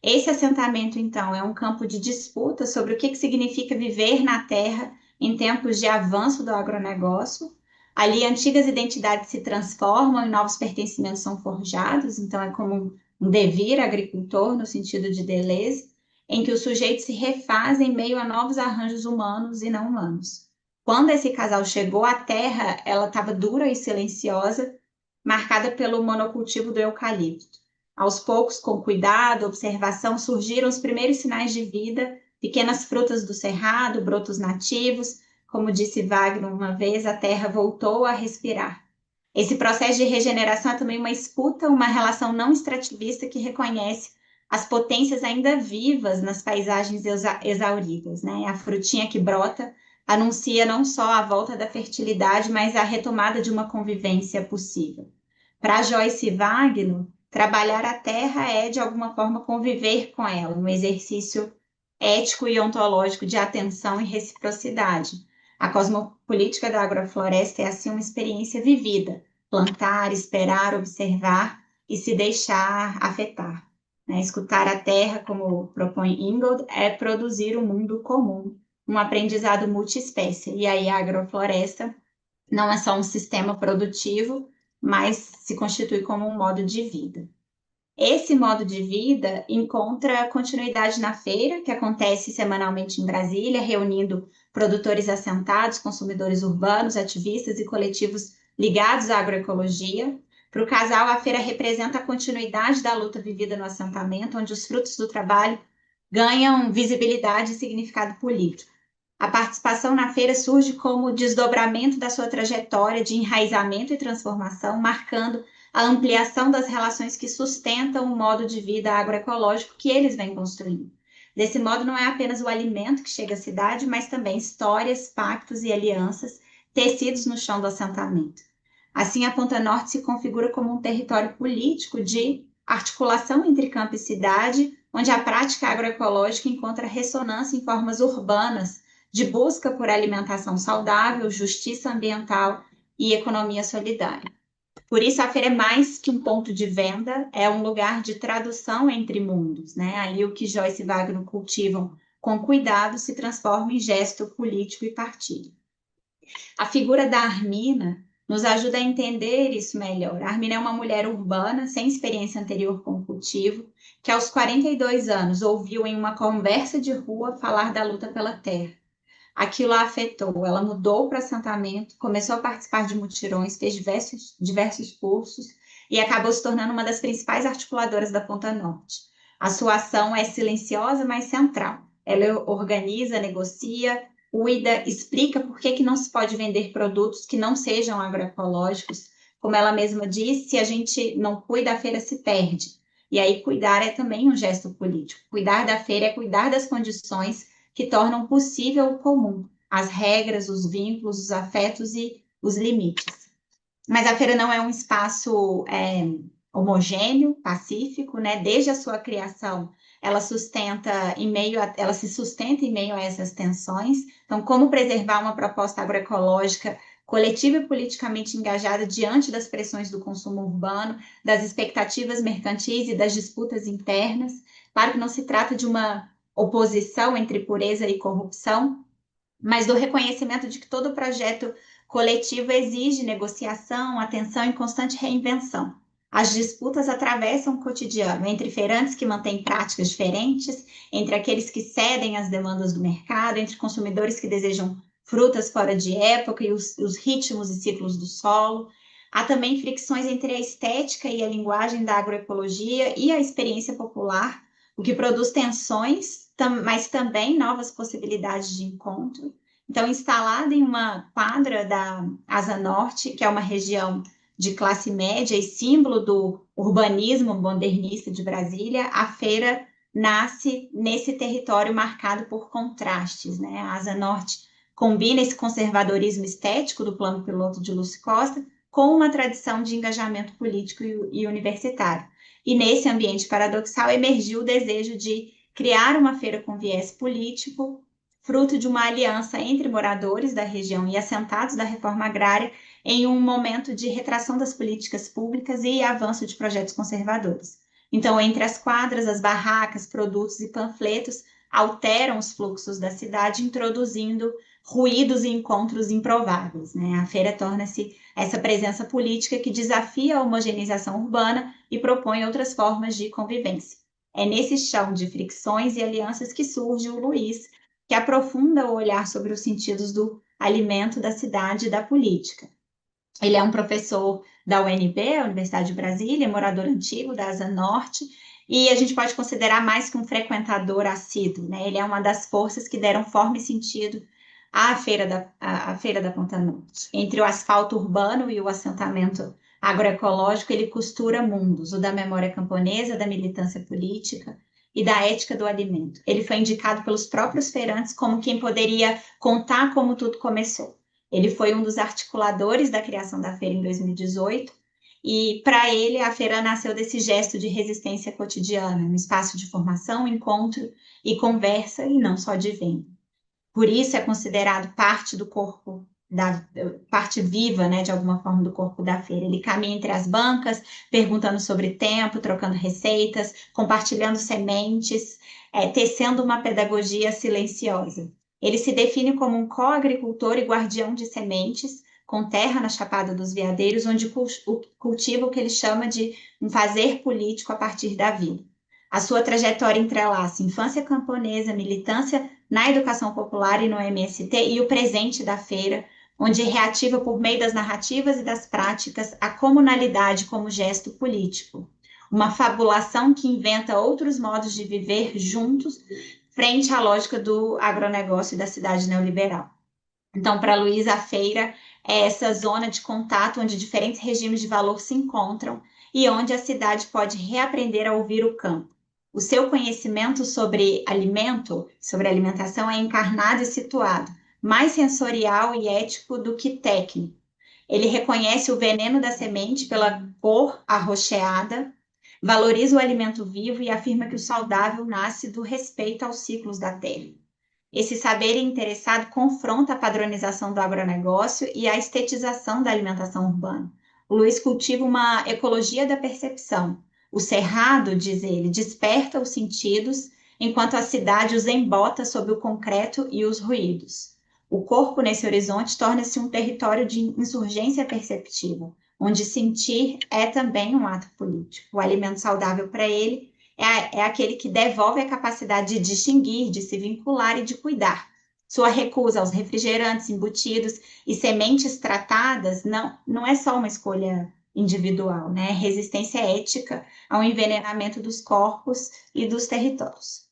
Esse assentamento, então, é um campo de disputa sobre o que significa viver na terra em tempos de avanço do agronegócio. Ali, antigas identidades se transformam e novos pertencimentos são forjados, então é como um devir agricultor, no sentido de Deleuze, em que os sujeitos se refazem em meio a novos arranjos humanos e não humanos. Quando esse casal chegou à terra, ela estava dura e silenciosa, marcada pelo monocultivo do eucalipto. Aos poucos, com cuidado, observação, surgiram os primeiros sinais de vida, pequenas frutas do cerrado, brotos nativos. Como disse Wagner uma vez, a terra voltou a respirar. Esse processo de regeneração é também uma escuta, uma relação não extrativista que reconhece as potências ainda vivas nas paisagens exauridas, né? A frutinha que brota anuncia não só a volta da fertilidade, mas a retomada de uma convivência possível. Para Joyce Wagner, trabalhar a terra é, de alguma forma, conviver com ela, um exercício ético e ontológico de atenção e reciprocidade. A cosmopolítica da agrofloresta é, assim, uma experiência vivida, plantar, esperar, observar e se deixar afetar. Né? Escutar a terra, como propõe Ingold, é produzir um mundo comum, um aprendizado multiespécie. E aí a agrofloresta não é só um sistema produtivo, mas se constitui como um modo de vida. Esse modo de vida encontra continuidade na feira, que acontece semanalmente em Brasília, reunindo produtores assentados, consumidores urbanos, ativistas e coletivos ligados à agroecologia. Para o casal, a feira representa a continuidade da luta vivida no assentamento, onde os frutos do trabalho ganham visibilidade e significado político. A participação na feira surge como desdobramento da sua trajetória de enraizamento e transformação, marcando a ampliação das relações que sustentam o modo de vida agroecológico que eles vêm construindo. Desse modo, não é apenas o alimento que chega à cidade, mas também histórias, pactos e alianças tecidos no chão do assentamento. Assim, a Ponta Norte se configura como um território político de articulação entre campo e cidade, onde a prática agroecológica encontra ressonância em formas urbanas de busca por alimentação saudável, justiça ambiental e economia solidária. Por isso, a feira é mais que um ponto de venda, é um lugar de tradução entre mundos, né? Ali o que Joyce e Wagner cultivam com cuidado se transforma em gesto político e partilha. A figura da Armina nos ajuda a entender isso melhor. A Armina é uma mulher urbana, sem experiência anterior com o cultivo, que aos 42 anos ouviu em uma conversa de rua falar da luta pela terra. Aquilo a afetou, ela mudou para assentamento, começou a participar de mutirões, fez diversos cursos e acabou se tornando uma das principais articuladoras da Ponta Norte. A sua ação é silenciosa, mas central. Ela organiza, negocia, cuida, explica por que não se pode vender produtos que não sejam agroecológicos. Como ela mesma disse, se a gente não cuida, a feira se perde. E aí cuidar é também um gesto político. Cuidar da feira é cuidar das condições que tornam possível o comum, as regras, os vínculos, os afetos e os limites. Mas a feira não é um espaço homogêneo, pacífico, né? Desde a sua criação, ela se sustenta em meio a essas tensões. Então, como preservar uma proposta agroecológica coletiva e politicamente engajada diante das pressões do consumo urbano, das expectativas mercantis e das disputas internas? Claro que não se trata de uma oposição entre pureza e corrupção, mas do reconhecimento de que todo projeto coletivo exige negociação, atenção e constante reinvenção. As disputas atravessam o cotidiano entre feirantes que mantêm práticas diferentes, entre aqueles que cedem às demandas do mercado, entre consumidores que desejam frutas fora de época e os ritmos e ciclos do solo. Há também fricções entre a estética e a linguagem da agroecologia e a experiência popular, o que produz tensões, mas também novas possibilidades de encontro. Então, instalada em uma quadra da Asa Norte, que é uma região de classe média e símbolo do urbanismo modernista de Brasília, a feira nasce nesse território marcado por contrastes, né? A Asa Norte combina esse conservadorismo estético do plano piloto de Lúcio Costa com uma tradição de engajamento político e universitário. E nesse ambiente paradoxal emergiu o desejo de criar uma feira com viés político, fruto de uma aliança entre moradores da região e assentados da reforma agrária em um momento de retração das políticas públicas e avanço de projetos conservadores. Então, entre as quadras, as barracas, produtos e panfletos alteram os fluxos da cidade, introduzindo ruídos e encontros improváveis, né? A feira torna-se essa presença política que desafia a homogeneização urbana e propõe outras formas de convivência. É nesse chão de fricções e alianças que surge o Luiz, que aprofunda o olhar sobre os sentidos do alimento, da cidade e da política. Ele é um professor da UNB, a Universidade de Brasília, morador antigo da Asa Norte, e a gente pode considerar mais que um frequentador assíduo, né? Ele é uma das forças que deram forma e sentido à Feira da Ponta Norte. Entre o asfalto urbano e o assentamento agroecológico, ele costura mundos, o da memória camponesa, da militância política e da ética do alimento. Ele foi indicado pelos próprios feirantes como quem poderia contar como tudo começou. Ele foi um dos articuladores da criação da feira em 2018 e, para ele, a feira nasceu desse gesto de resistência cotidiana, um espaço de formação, encontro e conversa, e não só de venda. Por isso é considerado parte do corpo, parte viva, né, de alguma forma, do corpo da feira. Ele caminha entre as bancas, perguntando sobre tempo, trocando receitas, compartilhando sementes, tecendo uma pedagogia silenciosa. Ele se define como um co-agricultor e guardião de sementes, com terra na Chapada dos Veadeiros, onde cultiva o que ele chama de um fazer político a partir da vida. A sua trajetória entrelaça infância camponesa, militância na educação popular e no MST e o presente da feira, onde reativa por meio das narrativas e das práticas a comunalidade como gesto político. Uma fabulação que inventa outros modos de viver juntos frente à lógica do agronegócio e da cidade neoliberal. Então, para Luiz, a feira é essa zona de contato onde diferentes regimes de valor se encontram e onde a cidade pode reaprender a ouvir o campo. O seu conhecimento sobre alimento, sobre alimentação, é encarnado e situado, mais sensorial e ético do que técnico. Ele reconhece o veneno da semente pela cor arroxeada, valoriza o alimento vivo e afirma que o saudável nasce do respeito aos ciclos da terra. Esse saber interessado confronta a padronização do agronegócio e a estetização da alimentação urbana. O Luiz cultiva uma ecologia da percepção. O cerrado, diz ele, desperta os sentidos, enquanto a cidade os embota sob o concreto e os ruídos. O corpo, nesse horizonte, torna-se um território de insurgência perceptiva, onde sentir é também um ato político. O alimento saudável para ele é aquele que devolve a capacidade de distinguir, de se vincular e de cuidar. Sua recusa aos refrigerantes embutidos e sementes tratadas não é só uma escolha individual, né? É resistência ética ao envenenamento dos corpos e dos territórios.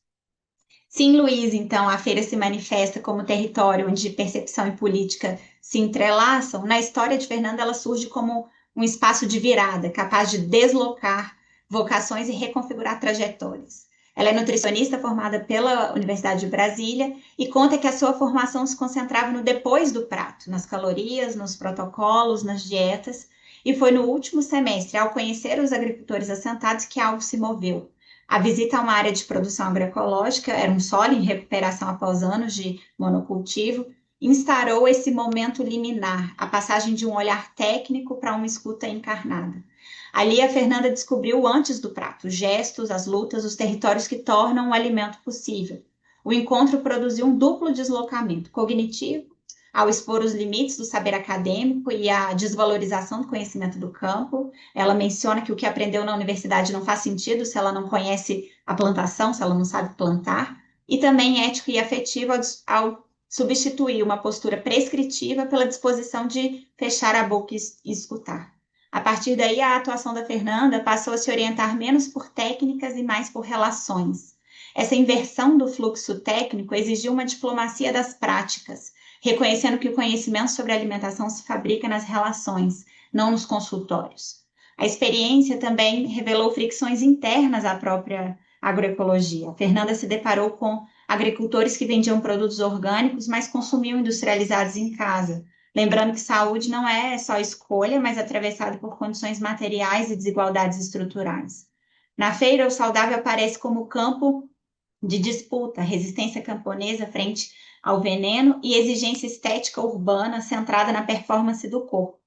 Se em Luiz, então, a feira se manifesta como território onde percepção e política se entrelaçam, na história de Fernanda ela surge como um espaço de virada, capaz de deslocar vocações e reconfigurar trajetórias. Ela é nutricionista formada pela Universidade de Brasília e conta que a sua formação se concentrava no depois do prato, nas calorias, nos protocolos, nas dietas, e foi no último semestre, ao conhecer os agricultores assentados, que algo se moveu. A visita a uma área de produção agroecológica, era um solo em recuperação após anos de monocultivo, instaurou esse momento liminar, a passagem de um olhar técnico para uma escuta encarnada. Ali a Fernanda descobriu o antes do prato, os gestos, as lutas, os territórios que tornam o alimento possível. O encontro produziu um duplo deslocamento cognitivo, ao expor os limites do saber acadêmico e a desvalorização do conhecimento do campo. Ela menciona que o que aprendeu na universidade não faz sentido se ela não conhece a plantação, se ela não sabe plantar. E também ético e afetivo ao substituir uma postura prescritiva pela disposição de fechar a boca e escutar. A partir daí, a atuação da Fernanda passou a se orientar menos por técnicas e mais por relações. Essa inversão do fluxo técnico exigiu uma diplomacia das práticas, reconhecendo que o conhecimento sobre alimentação se fabrica nas relações, não nos consultórios. A experiência também revelou fricções internas à própria agroecologia. A Fernanda se deparou com agricultores que vendiam produtos orgânicos, mas consumiam industrializados em casa. Lembrando que saúde não é só escolha, mas atravessado por condições materiais e desigualdades estruturais. Na feira, o saudável aparece como campo de disputa, resistência camponesa frente ao veneno e exigência estética urbana centrada na performance do corpo.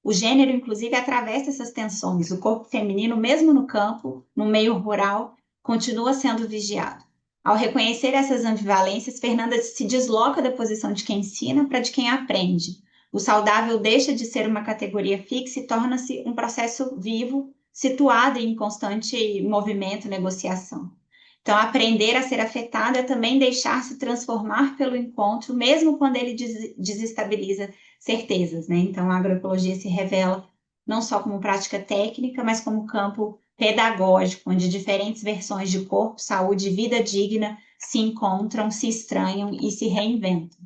O gênero, inclusive, atravessa essas tensões. O corpo feminino, mesmo no campo, no meio rural, continua sendo vigiado. Ao reconhecer essas ambivalências, Fernanda se desloca da posição de quem ensina para de quem aprende. O saudável deixa de ser uma categoria fixa e torna-se um processo vivo, situado em constante movimento e negociação. Então, aprender a ser afetado é também deixar-se transformar pelo encontro, mesmo quando ele desestabiliza certezas, né? Então, a agroecologia se revela não só como prática técnica, mas como campo pedagógico, onde diferentes versões de corpo, saúde e vida digna se encontram, se estranham e se reinventam.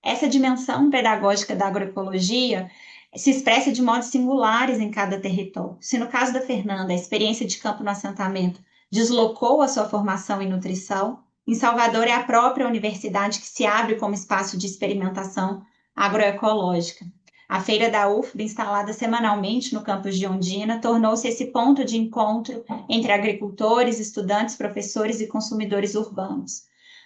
Essa dimensão pedagógica da agroecologia se expressa de modos singulares em cada território. Se no caso da Fernanda, a experiência de campo no assentamento deslocou a sua formação em nutrição, em Salvador é a própria universidade que se abre como espaço de experimentação agroecológica. A feira da UFBA, instalada semanalmente no campus de Ondina, tornou-se esse ponto de encontro entre agricultores, estudantes, professores e consumidores urbanos.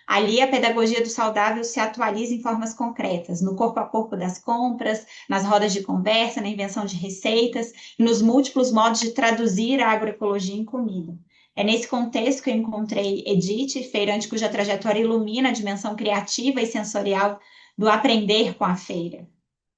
Ali, a pedagogia do saudável se atualiza em formas concretas, no corpo a corpo das compras, nas rodas de conversa, na invenção de receitas e nos múltiplos modos de traduzir a agroecologia em comida. É nesse contexto que eu encontrei Edith, feirante cuja trajetória ilumina a dimensão criativa e sensorial do aprender com a feira.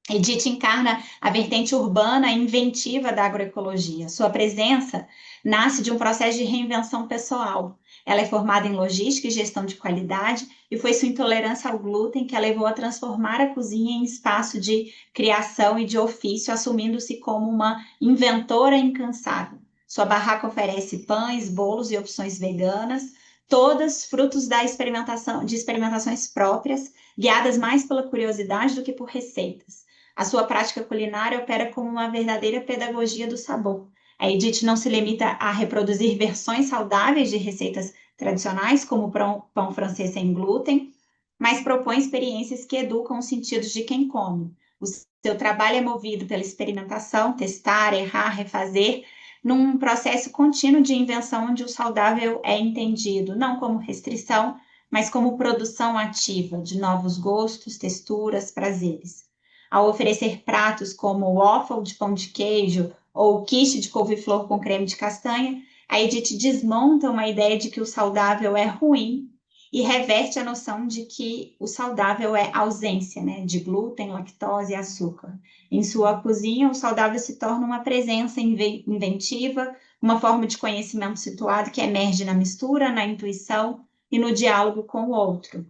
Edith encarna a vertente urbana e inventiva da agroecologia. Sua presença nasce de um processo de reinvenção pessoal. Ela é formada em logística e gestão de qualidade e foi sua intolerância ao glúten que a levou a transformar a cozinha em espaço de criação e de ofício, assumindo-se como uma inventora incansável. Sua barraca oferece pães, bolos e opções veganas, todas frutos da de experimentações próprias, guiadas mais pela curiosidade do que por receitas. A sua prática culinária opera como uma verdadeira pedagogia do sabor. A Edith não se limita a reproduzir versões saudáveis de receitas tradicionais, como o pão francês sem glúten, mas propõe experiências que educam os sentidos de quem come. O seu trabalho é movido pela experimentação, testar, errar, refazer, num processo contínuo de invenção onde o saudável é entendido não como restrição, mas como produção ativa de novos gostos, texturas, prazeres. Ao oferecer pratos como waffle de pão de queijo ou quiche de couve-flor com creme de castanha, a Edith desmonta uma ideia de que o saudável é ruim e reverte a noção de que o saudável é ausência, né, de glúten, lactose e açúcar. Em sua cozinha, o saudável se torna uma presença inventiva, uma forma de conhecimento situado que emerge na mistura, na intuição e no diálogo com o outro.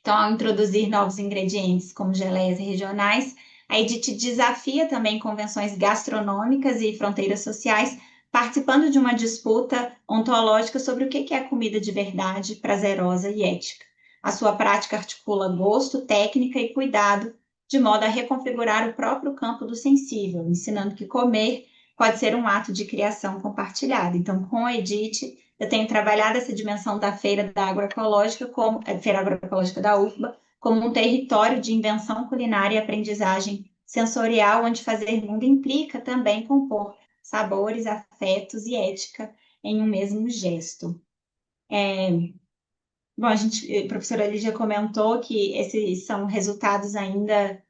Então, ao introduzir novos ingredientes, como geleias regionais, a Edith desafia também convenções gastronômicas e fronteiras sociais, participando de uma disputa ontológica sobre o que é comida de verdade, prazerosa e ética. A sua prática articula gosto, técnica e cuidado, de modo a reconfigurar o próprio campo do sensível, ensinando que comer pode ser um ato de criação compartilhada. Então, com a Edith, eu tenho trabalhado essa dimensão da Feira da Agroecológica, como Feira Agroecológica da UFBA, como um território de invenção culinária e aprendizagem sensorial, onde fazer mundo implica também compor sabores, afetos e ética em um mesmo gesto. Bom, a professora Lígia comentou que esses são resultados ainda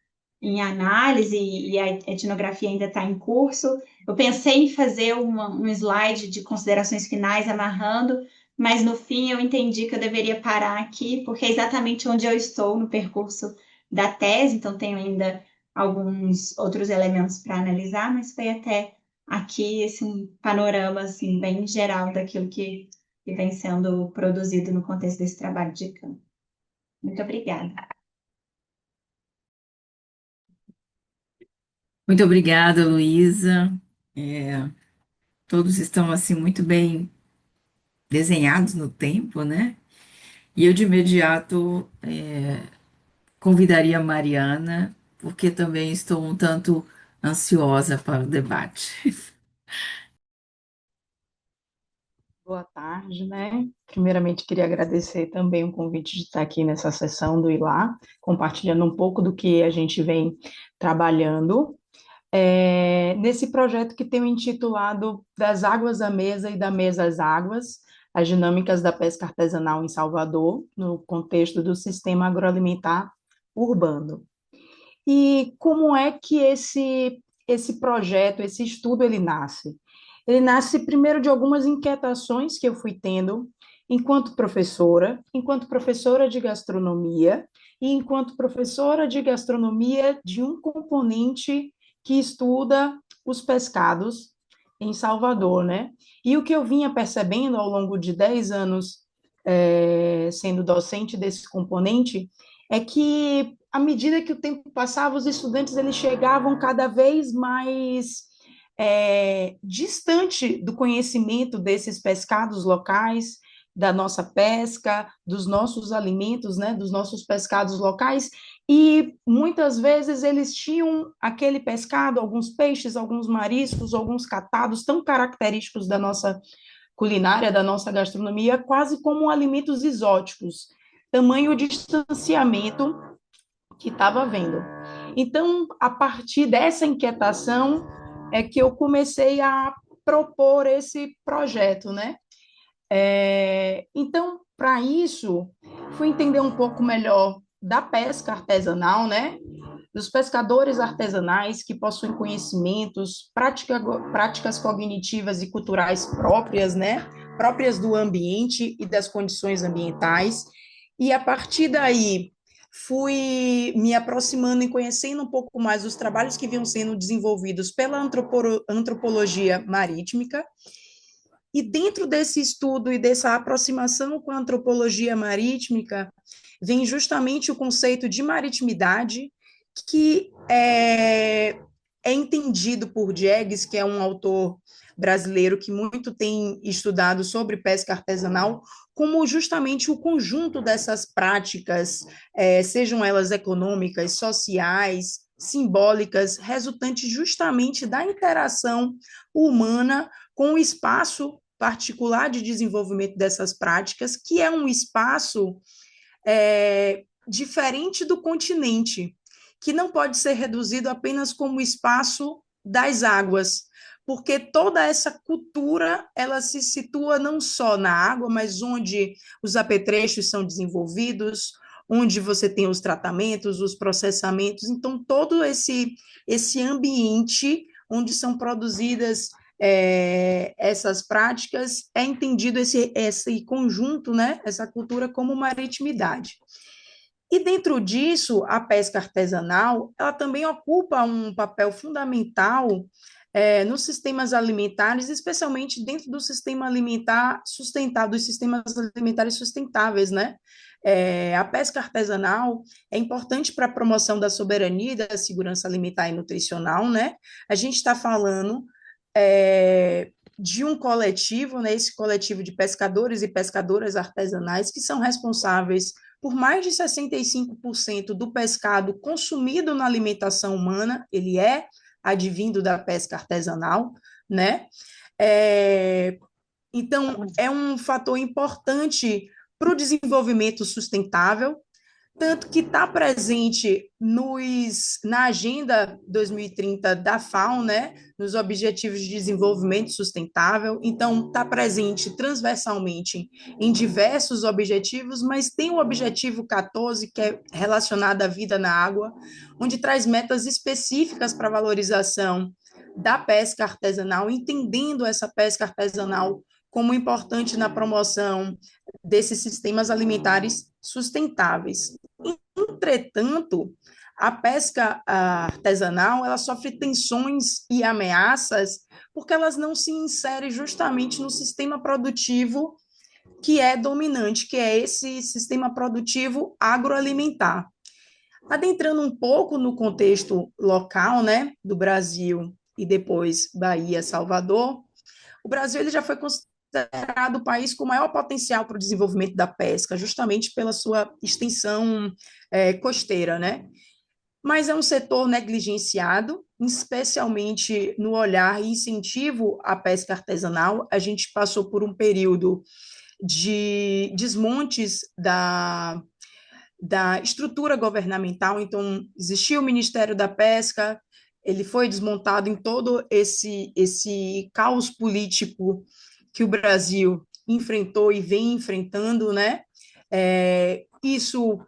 em análise e a etnografia ainda está em curso. Eu pensei em fazer um slide de considerações finais amarrando, mas no fim eu entendi que eu deveria parar aqui, porque é exatamente onde eu estou no percurso da tese, então tenho ainda alguns outros elementos para analisar, mas foi até aqui esse panorama assim, bem geral daquilo que vem sendo produzido no contexto desse trabalho de campo. Muito obrigada. Muito obrigada, Luísa. É, todos estão assim muito bem desenhados no tempo, né? E eu de imediato convidaria a Mariana, porque também estou um tanto ansiosa para o debate. Boa tarde, né? Primeiramente, queria agradecer também o convite de estar aqui nessa sessão do ILA, compartilhando um pouco do que a gente vem trabalhando. Nesse projeto que tenho intitulado Das Águas à Mesa e da Mesa às Águas, as dinâmicas da pesca artesanal em Salvador, no contexto do sistema agroalimentar urbano. E como é que esse projeto, esse estudo, ele nasce? Ele nasce primeiro de algumas inquietações que eu fui tendo enquanto professora de gastronomia e enquanto professora de gastronomia de um componente que estuda os pescados em Salvador, né? E o que eu vinha percebendo ao longo de 10 anos sendo docente desse componente é que, à medida que o tempo passava, os estudantes eles chegavam cada vez mais distante do conhecimento desses pescados locais, da nossa pesca, dos nossos alimentos, né, dos nossos pescados locais, e muitas vezes eles tinham aquele pescado, alguns peixes, alguns mariscos, alguns catados tão característicos da nossa culinária, da nossa gastronomia, quase como alimentos exóticos, tamanho distanciamento que estava vendo. Então, a partir dessa inquietação, é que eu comecei a propor esse projeto, né? Então, para isso, fui entender um pouco melhor da pesca artesanal, né? Dos pescadores artesanais que possuem conhecimentos, práticas cognitivas e culturais próprias, né? Próprias do ambiente e das condições ambientais. E a partir daí, fui me aproximando e conhecendo um pouco mais os trabalhos que vinham sendo desenvolvidos pela antropologia marítmica. E dentro desse estudo e dessa aproximação com a antropologia marítmica, vem justamente o conceito de maritimidade, que é entendido por Diegues, que é um autor brasileiro que muito tem estudado sobre pesca artesanal, como justamente o conjunto dessas práticas, sejam elas econômicas, sociais, simbólicas, resultantes justamente da interação humana com o espaço particular de desenvolvimento dessas práticas, que é um espaço diferente do continente, que não pode ser reduzido apenas como espaço das águas, porque toda essa cultura ela se situa não só na água, mas onde os apetrechos são desenvolvidos, onde você tem os tratamentos, os processamentos, então todo esse ambiente onde são produzidas essas práticas é entendido esse conjunto, né, essa cultura como maritimidade. E dentro disso, a pesca artesanal, ela também ocupa um papel fundamental nos sistemas alimentares, especialmente dentro do sistema alimentar sustentável, dos sistemas alimentares sustentáveis, né? A pesca artesanal é importante para a promoção da soberania e da segurança alimentar e nutricional, né? A gente está falando de um coletivo, né? Esse coletivo de pescadores e pescadoras artesanais que são responsáveis por mais de 65% do pescado consumido na alimentação humana, ele é advindo da pesca artesanal, né? Então, é um fator importante para o desenvolvimento sustentável, tanto que está presente na Agenda 2030 da FAO, né, nos Objetivos de Desenvolvimento Sustentável, então está presente transversalmente em diversos objetivos, mas tem o objetivo 14, que é relacionado à vida na água, onde traz metas específicas para a valorização da pesca artesanal, entendendo essa pesca artesanal como importante na promoção desses sistemas alimentares sustentáveis. Entretanto, a pesca artesanal ela sofre tensões e ameaças porque elas não se inserem justamente no sistema produtivo que é dominante, que é esse sistema produtivo agroalimentar. Adentrando um pouco no contexto local, né, do Brasil e depois Bahia, Salvador, o Brasil ele já foi considerado o país com maior potencial para o desenvolvimento da pesca, justamente pela sua extensão costeira, né? Mas é um setor negligenciado, especialmente no olhar e incentivo à pesca artesanal. A gente passou por um período de desmontes da estrutura governamental, então existia o Ministério da Pesca, ele foi desmontado em todo esse caos político que o Brasil enfrentou e vem enfrentando, né? Isso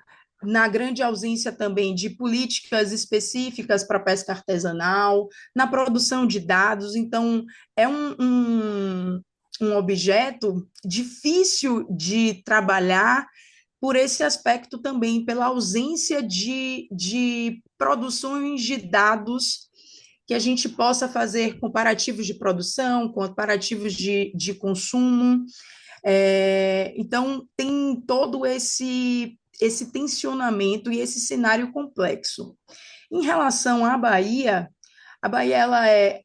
na grande ausência também de políticas específicas para a pesca artesanal, na produção de dados, então é um objeto difícil de trabalhar por esse aspecto também, pela ausência de produções de dados que a gente possa fazer comparativos de produção, comparativos de consumo. Então, tem todo esse tensionamento e esse cenário complexo. Em relação à Bahia, a Bahia ela é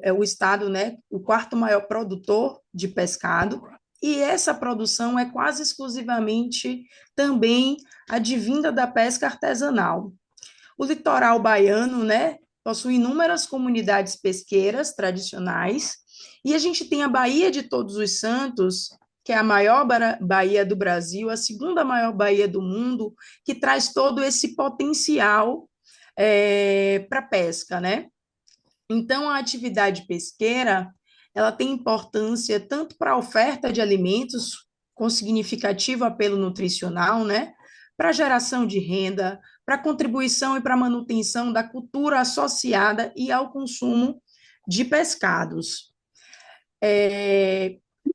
é o estado, né, o quarto maior produtor de pescado, e essa produção é quase exclusivamente também advinda da pesca artesanal. O litoral baiano, né, possui inúmeras comunidades pesqueiras tradicionais, e a gente tem a Baía de Todos os Santos, que é a maior baía do Brasil, a segunda maior baía do mundo, que traz todo esse potencial para pesca, né? Então, a atividade pesqueira, ela tem importância tanto para a oferta de alimentos com significativo apelo nutricional, né? Para a geração de renda, para a contribuição e para a manutenção da cultura associada e ao consumo de pescados.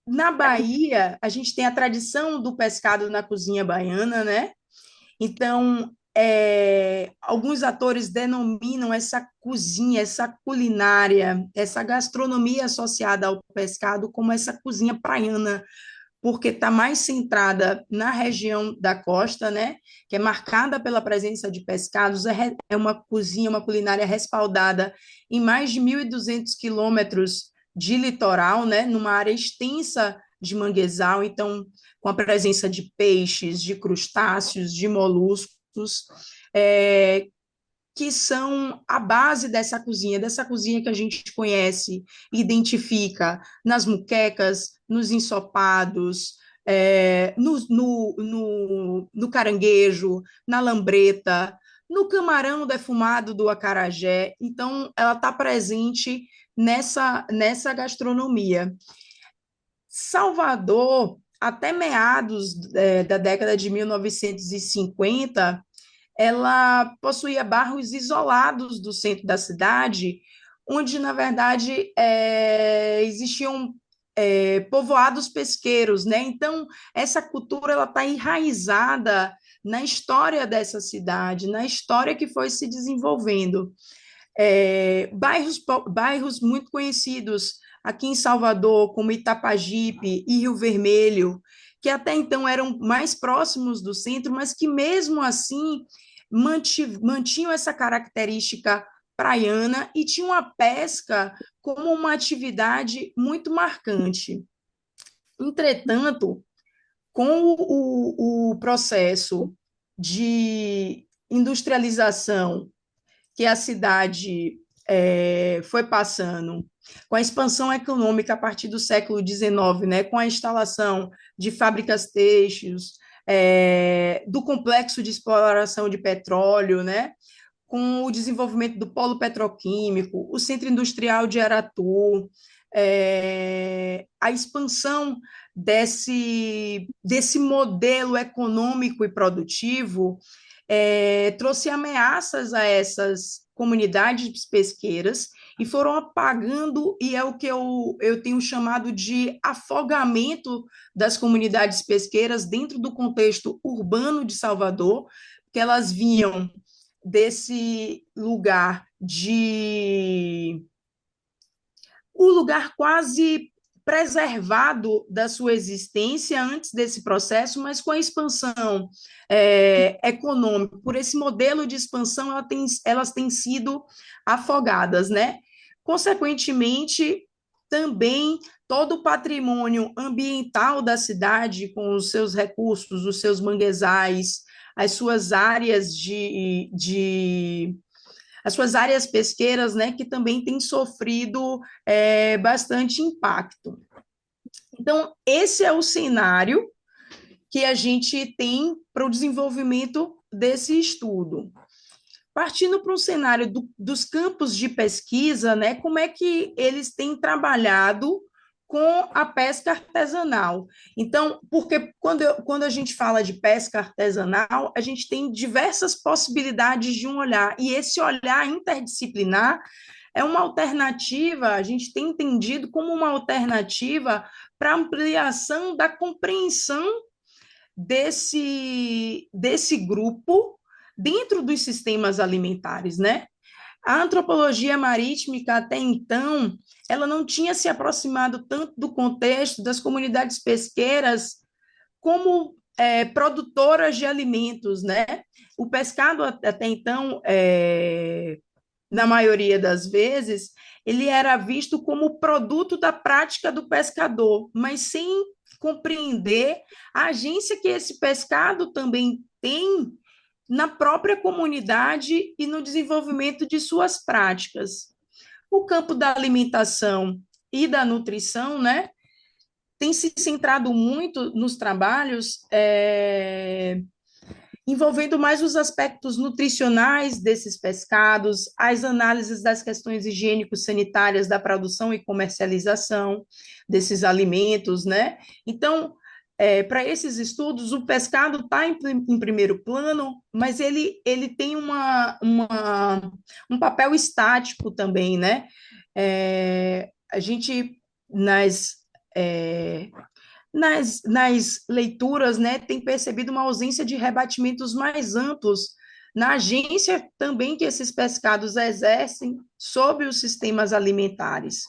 Na Bahia, a gente tem a tradição do pescado na cozinha baiana, né? Então, alguns atores denominam essa cozinha, essa culinária, essa gastronomia associada ao pescado como essa cozinha praiana, porque está mais centrada na região da costa, né, que é marcada pela presença de pescados, é uma cozinha, uma culinária respaldada em mais de 1.200 quilômetros de litoral, né, numa área extensa de manguezal, então, com a presença de peixes, de crustáceos, de moluscos, que são a base dessa cozinha que a gente conhece, identifica nas muquecas, nos ensopados, no caranguejo, na lambreta, no camarão defumado do acarajé. Então, ela está presente nessa gastronomia. Salvador, até meados da década de 1950, ela possuía bairros isolados do centro da cidade, onde, na verdade, existiam povoados pesqueiros, né? Então, essa cultura ela está enraizada na história dessa cidade, na história que foi se desenvolvendo. Bairros muito conhecidos aqui em Salvador, como Itapajipe e Rio Vermelho, que até então eram mais próximos do centro, mas que mesmo assim mantinham essa característica praiana e tinham a pesca como uma atividade muito marcante. Entretanto, com o processo de industrialização que a cidade foi passando, com a expansão econômica a partir do século XIX, né, com a instalação de fábricas têxteis, do complexo de exploração de petróleo, né, com o desenvolvimento do polo petroquímico, o centro industrial de Aratu, a expansão desse modelo econômico e produtivo trouxe ameaças a essas comunidades pesqueiras e foram apagando, e é o que eu tenho chamado de afogamento das comunidades pesqueiras dentro do contexto urbano de Salvador, que elas vinham desse lugar o lugar quase preservado da sua existência antes desse processo, mas com a expansão econômica, por esse modelo de expansão, elas têm sido afogadas, né? Consequentemente, também todo o patrimônio ambiental da cidade, com os seus recursos, os seus manguezais, as suas áreas as suas áreas pesqueiras, né, que também têm sofrido bastante impacto. Então, esse é o cenário que a gente tem para o desenvolvimento desse estudo. Partindo para um cenário dos campos de pesquisa, né, como é que eles têm trabalhado com a pesca artesanal. Então, porque quando a gente fala de pesca artesanal, a gente tem diversas possibilidades de um olhar, e esse olhar interdisciplinar é uma alternativa, a gente tem entendido como uma alternativa para ampliação da compreensão desse grupo dentro dos sistemas alimentares, né? A antropologia marítima, até então, ela não tinha se aproximado tanto do contexto das comunidades pesqueiras como produtoras de alimentos, né? O pescado, até então, na maioria das vezes, ele era visto como produto da prática do pescador, mas sem compreender a agência que esse pescado também tem na própria comunidade e no desenvolvimento de suas práticas. O campo da alimentação e da nutrição, né, tem se centrado muito nos trabalhos envolvendo mais os aspectos nutricionais desses pescados, as análises das questões higiênico-sanitárias da produção e comercialização desses alimentos, né? Então, para esses estudos, o pescado está em primeiro plano, mas ele tem um papel estático também, né? A gente, nas, é, nas leituras, né, tem percebido uma ausência de rebatimentos mais amplos na agência também que esses pescados exercem sobre os sistemas alimentares.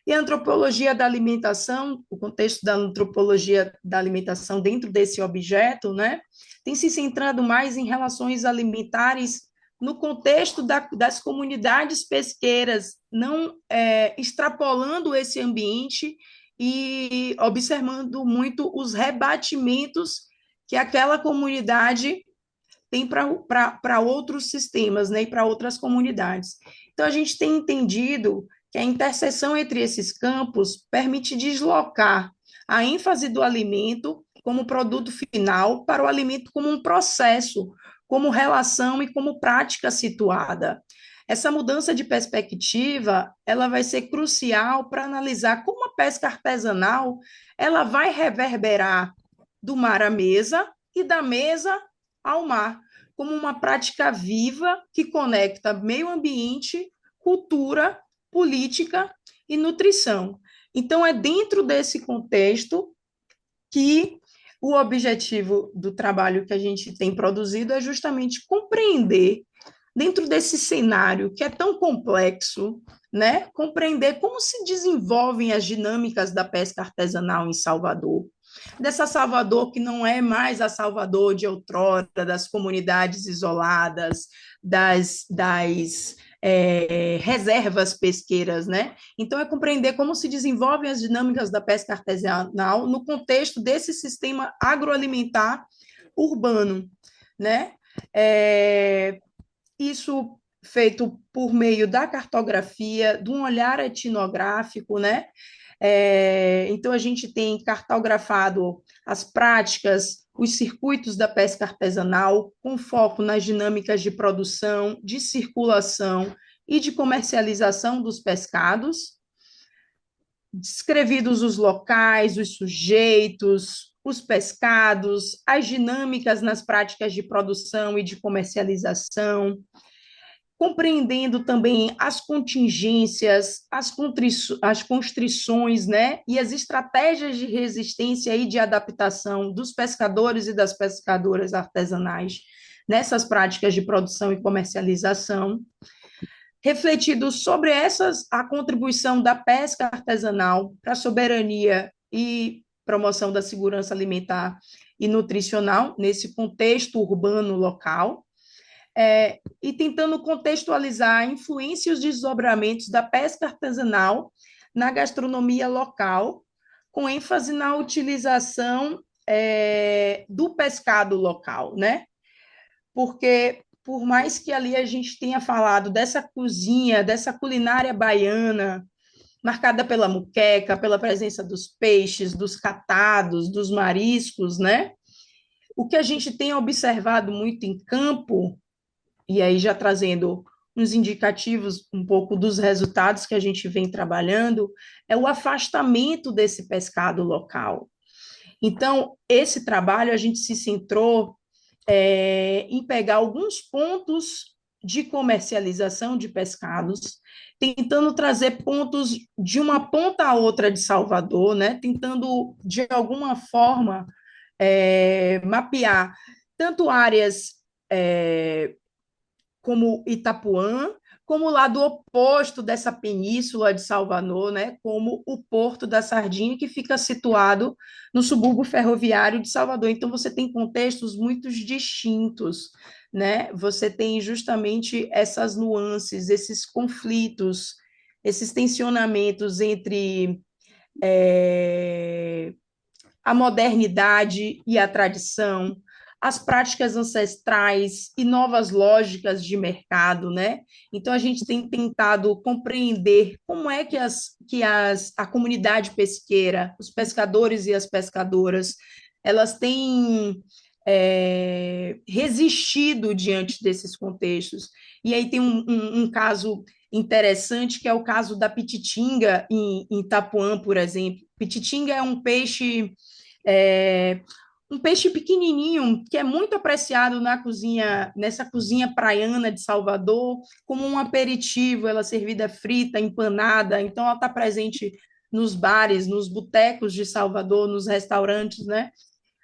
E a antropologia da alimentação, o contexto da antropologia da alimentação dentro desse objeto, né, tem se centrado mais em relações alimentares no contexto das comunidades pesqueiras, não extrapolando esse ambiente e observando muito os rebatimentos que aquela comunidade tem para outros sistemas, né, e para outras comunidades. Então, a gente tem entendido que a interseção entre esses campos permite deslocar a ênfase do alimento como produto final para o alimento como um processo, como relação e como prática situada. Essa mudança de perspectiva, ela vai ser crucial para analisar como a pesca artesanal, ela vai reverberar do mar à mesa e da mesa ao mar, como uma prática viva que conecta meio ambiente, cultura, política e nutrição. Então, é dentro desse contexto que o objetivo do trabalho que a gente tem produzido é justamente compreender, dentro desse cenário que é tão complexo, né, compreender como se desenvolvem as dinâmicas da pesca artesanal em Salvador. Dessa Salvador que não é mais a Salvador de outrora, das comunidades isoladas, das reservas pesqueiras, né? Então, é compreender como se desenvolvem as dinâmicas da pesca artesanal no contexto desse sistema agroalimentar urbano, né? Isso feito por meio da cartografia, de um olhar etnográfico, né? Então, a gente tem cartografado as práticas, os circuitos da pesca artesanal, com foco nas dinâmicas de produção, de circulação e de comercialização dos pescados, descrevidos os locais, os sujeitos, os pescados, as dinâmicas nas práticas de produção e de comercialização, compreendendo também as contingências, as constrições, né, e as estratégias de resistência e de adaptação dos pescadores e das pescadoras artesanais nessas práticas de produção e comercialização, refletido sobre a contribuição da pesca artesanal para a soberania e promoção da segurança alimentar e nutricional nesse contexto urbano local, e tentando contextualizar a influência e os desdobramentos da pesca artesanal na gastronomia local, com ênfase na utilização do pescado local, né? Porque, por mais que ali a gente tenha falado dessa cozinha, dessa culinária baiana, marcada pela muqueca, pela presença dos peixes, dos catados, dos mariscos, né? O que a gente tem observado muito em campo, e aí já trazendo uns indicativos um pouco dos resultados que a gente vem trabalhando, é o afastamento desse pescado local. Então, esse trabalho a gente se centrou em pegar alguns pontos de comercialização de pescados, tentando trazer pontos de uma ponta a outra de Salvador, né? Tentando, de alguma forma, mapear tanto áreas como Itapuã, como o lado oposto dessa península de Salvador, né, como o Porto da Sardinha, que fica situado no subúrbio ferroviário de Salvador. Então, você tem contextos muito distintos, né? Você tem justamente essas nuances, esses conflitos, esses tensionamentos entre é, a modernidade e a tradição, as práticas ancestrais e novas lógicas de mercado, né? Então, a gente tem tentado compreender como é que a comunidade pesqueira, os pescadores e as pescadoras, elas têm resistido diante desses contextos. E aí tem um caso interessante, que é o caso da pititinga em Itapuã, por exemplo. Pititinga é é, um peixe pequenininho que é muito apreciado na cozinha, nessa cozinha praiana de Salvador, como um aperitivo, ela é servida frita, empanada, então ela está presente nos bares, nos botecos de Salvador, nos restaurantes, né?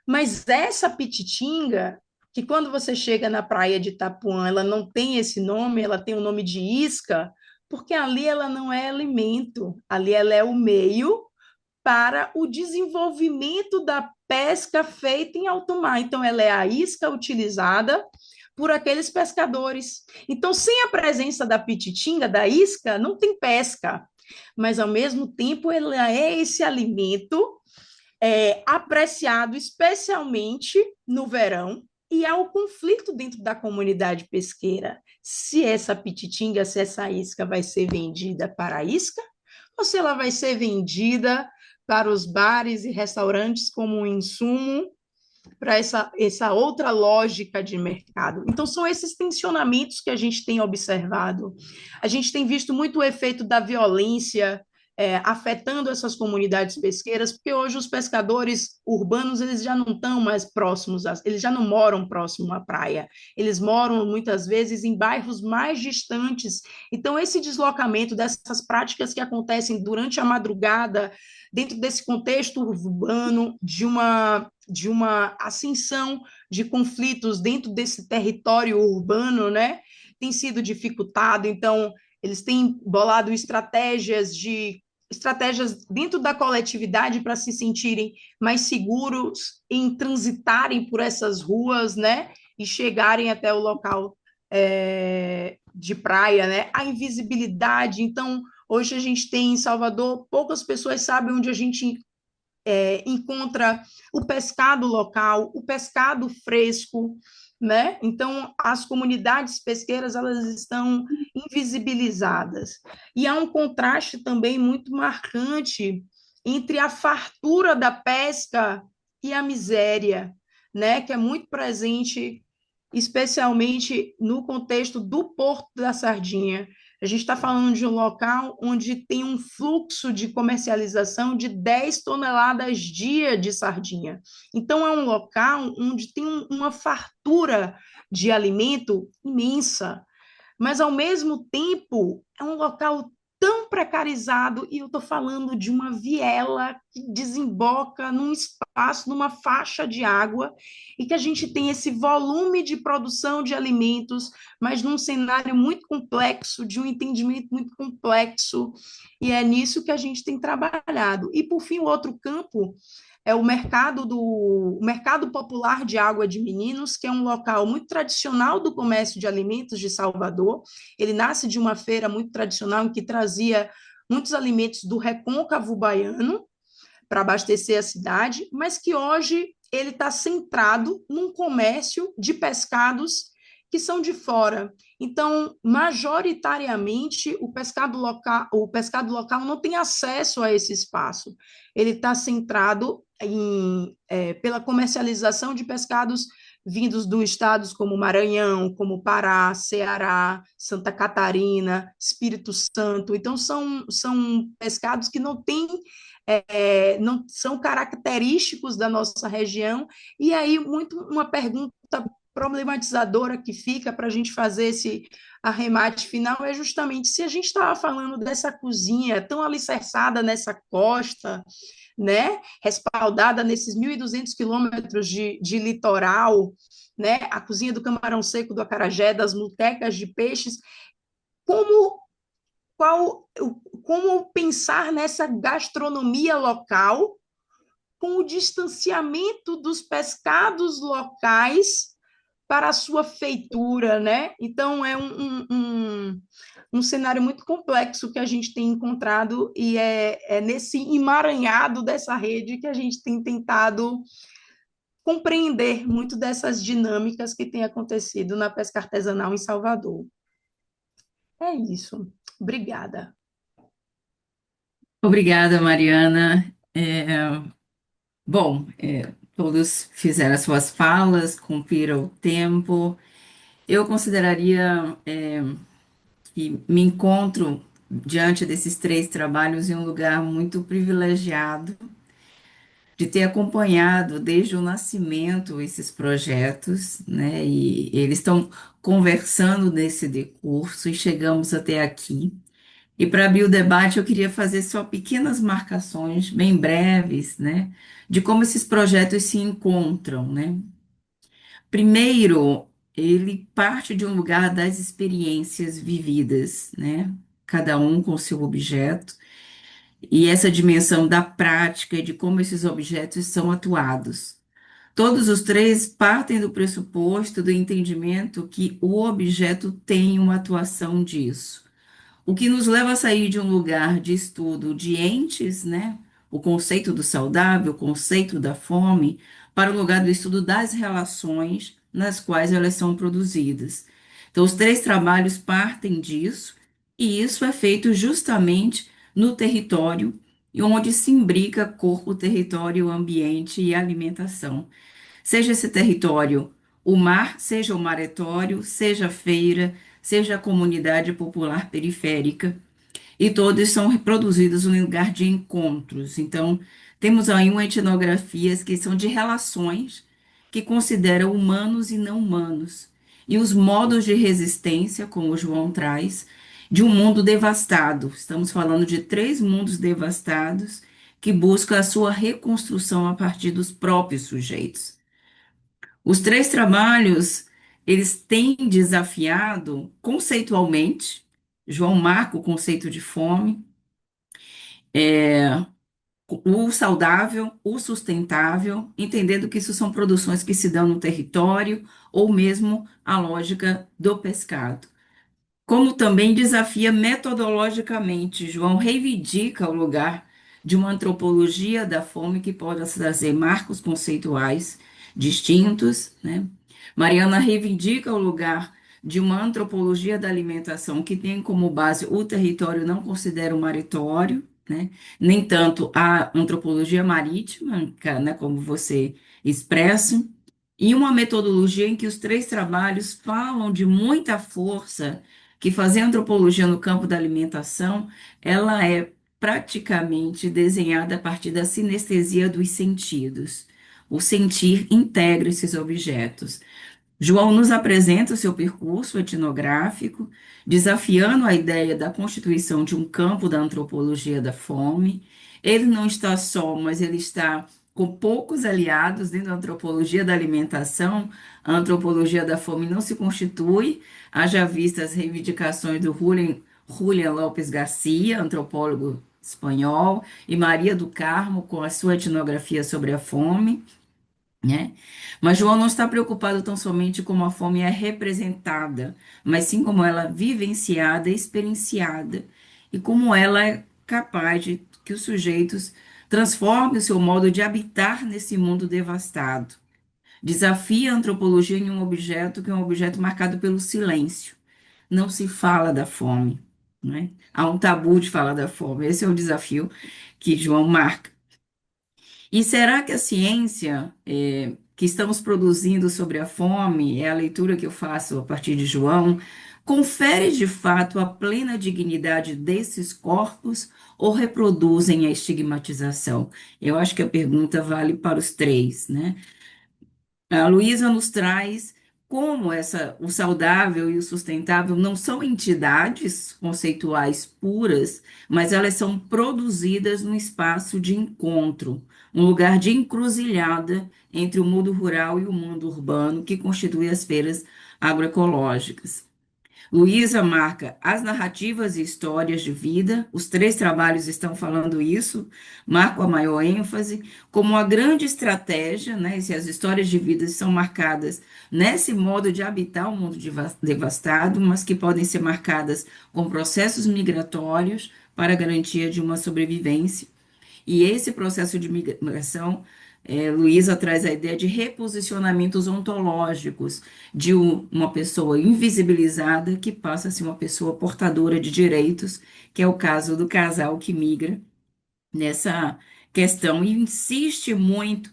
Mas essa pititinga, que quando você chega na praia de Itapuã, ela não tem esse nome, ela tem o nome de isca, porque ali ela não é alimento, ali ela é o meio para o desenvolvimento da pesca feita em alto mar. Então, ela é a isca utilizada por aqueles pescadores. Então, sem a presença da pititinga, da isca, não tem pesca. Mas, ao mesmo tempo, ela é esse alimento apreciado especialmente no verão, e há o conflito dentro da comunidade pesqueira. Se essa pititinga, se essa isca vai ser vendida para a isca, ou se ela vai ser vendida para os bares e restaurantes como um insumo para essa outra lógica de mercado. Então, são esses tensionamentos que a gente tem observado. A gente tem visto muito o efeito da violência afetando essas comunidades pesqueiras, porque hoje os pescadores urbanos eles já não estão mais próximos, eles já não moram próximo à praia, eles moram muitas vezes em bairros mais distantes. Então, esse deslocamento dessas práticas que acontecem durante a madrugada, dentro desse contexto urbano, de uma ascensão de conflitos dentro desse território urbano, né, tem sido dificultado. Então, eles têm bolado estratégias dentro da coletividade para se sentirem mais seguros em transitarem por essas ruas, né, e chegarem até o local de praia, né? A invisibilidade. Então, hoje a gente tem em Salvador, poucas pessoas sabem onde a gente encontra o pescado local, o pescado fresco, né? Então, as comunidades pesqueiras, elas estão invisibilizadas. E há um contraste também muito marcante entre a fartura da pesca e a miséria, né? Que é muito presente, especialmente no contexto do Porto da Sardinha. A gente está falando de um local onde tem um fluxo de comercialização de 10 toneladas dia de sardinha. Então, é um local onde tem uma fartura de alimento imensa, mas, ao mesmo tempo, é um local tão precarizado, e eu estou falando de uma viela que desemboca num espaço, numa faixa de água, e que a gente tem esse volume de produção de alimentos, mas num cenário muito complexo, de um entendimento muito complexo, e é nisso que a gente tem trabalhado. E, por fim, o outro campo é o mercado popular de água de Meninos, que é um local muito tradicional do comércio de alimentos de Salvador. Ele nasce de uma feira muito tradicional em que trazia muitos alimentos do recôncavo baiano para abastecer a cidade, mas que hoje ele está centrado num comércio de pescados que são de fora. Então, majoritariamente, o pescado local não tem acesso a esse espaço. Ele está centrado pela comercialização de pescados vindos dos estados como Maranhão, como Pará, Ceará, Santa Catarina, Espírito Santo. Então, são pescados que não são característicos da nossa região. E aí, muito uma pergunta problematizadora que fica para a gente fazer esse arremate final é justamente se a gente estava falando dessa cozinha tão alicerçada nessa costa, né, respaldada nesses 1.200 quilômetros de litoral, né, a cozinha do camarão seco do acarajé, das mutecas de peixes, como qual, como pensar nessa gastronomia local com o distanciamento dos pescados locais para a sua feitura, né? Então, é um cenário muito complexo que a gente tem encontrado e é nesse emaranhado dessa rede que a gente tem tentado compreender muito dessas dinâmicas que têm acontecido na pesca artesanal em Salvador. É isso. Obrigada. Obrigada, Mariana. Bom, todos fizeram as suas falas, cumpriram o tempo. Eu consideraria que me encontro diante desses três trabalhos em um lugar muito privilegiado de ter acompanhado desde o nascimento esses projetos, né? E eles estão conversando nesse decurso e chegamos até aqui. E para abrir o debate, eu queria fazer só pequenas marcações, bem breves, né, de como esses projetos se encontram, né? Primeiro, ele parte de um lugar das experiências vividas, né? Cada um com seu objeto, e essa dimensão da prática e de como esses objetos são atuados. Todos os três partem do pressuposto do entendimento que o objeto tem uma atuação disso. O que nos leva a sair de um lugar de estudo de entes, né? O conceito do saudável, o conceito da fome, para o lugar do estudo das relações nas quais elas são produzidas. Então, os três trabalhos partem disso, e isso é feito justamente no território, onde se imbrica corpo, território, ambiente e alimentação. Seja esse território o mar, seja o maretório, seja a feira, seja a comunidade popular periférica, e todos são reproduzidos no lugar de encontros. Então, temos aí uma etnografias que são de relações que consideram humanos e não humanos, e os modos de resistência, como o João traz, de um mundo devastado. Estamos falando de três mundos devastados que buscam a sua reconstrução a partir dos próprios sujeitos. Os três trabalhos, eles têm desafiado conceitualmente, João marca o conceito de fome, o saudável, o sustentável, entendendo que isso são produções que se dão no território, ou mesmo a lógica do pescado. Como também desafia metodologicamente, João reivindica o lugar de uma antropologia da fome que pode trazer marcos conceituais distintos, né? Mariana reivindica o lugar de uma antropologia da alimentação que tem como base o território, não considera o maritório, né? Nem tanto a antropologia marítima, né, como você expressa, e uma metodologia em que os três trabalhos falam de muita força que fazer antropologia no campo da alimentação, ela é praticamente desenhada a partir da sinestesia dos sentidos. O sentir integra esses objetos. João nos apresenta o seu percurso etnográfico, desafiando a ideia da constituição de um campo da antropologia da fome. Ele não está só, mas ele está com poucos aliados dentro da antropologia da alimentação. A antropologia da fome não se constitui, haja vista as reivindicações do Julián López Garcia, antropólogo espanhol, e Maria do Carmo, com a sua etnografia sobre a fome, né? Mas João não está preocupado tão somente como a fome é representada, mas sim como ela é vivenciada, experienciada, e como ela é capaz de que os sujeitos transformem o seu modo de habitar nesse mundo devastado. Desafia a antropologia em um objeto que é um objeto marcado pelo silêncio. Não se fala da fome, né? Há um tabu de falar da fome. Esse é o desafio que João marca. E será que a ciência que estamos produzindo sobre a fome, é a leitura que eu faço a partir de João, confere de fato a plena dignidade desses corpos ou reproduzem a estigmatização? Eu acho que a pergunta vale para os três, né? A Luísa nos traz como o saudável e o sustentável não são entidades conceituais puras, mas elas são produzidas num espaço de encontro, um lugar de encruzilhada entre o mundo rural e o mundo urbano, que constitui as feiras agroecológicas. Luísa marca as narrativas e histórias de vida, os três trabalhos estão falando isso, marco a maior ênfase, como uma grande estratégia, né? Se as histórias de vida são marcadas nesse modo de habitar o mundo devastado, mas que podem ser marcadas com processos migratórios para a garantia de uma sobrevivência. E esse processo de migração, Luísa traz a ideia de reposicionamentos ontológicos de uma pessoa invisibilizada que passa a ser uma pessoa portadora de direitos, que é o caso do casal que migra nessa questão e insiste muito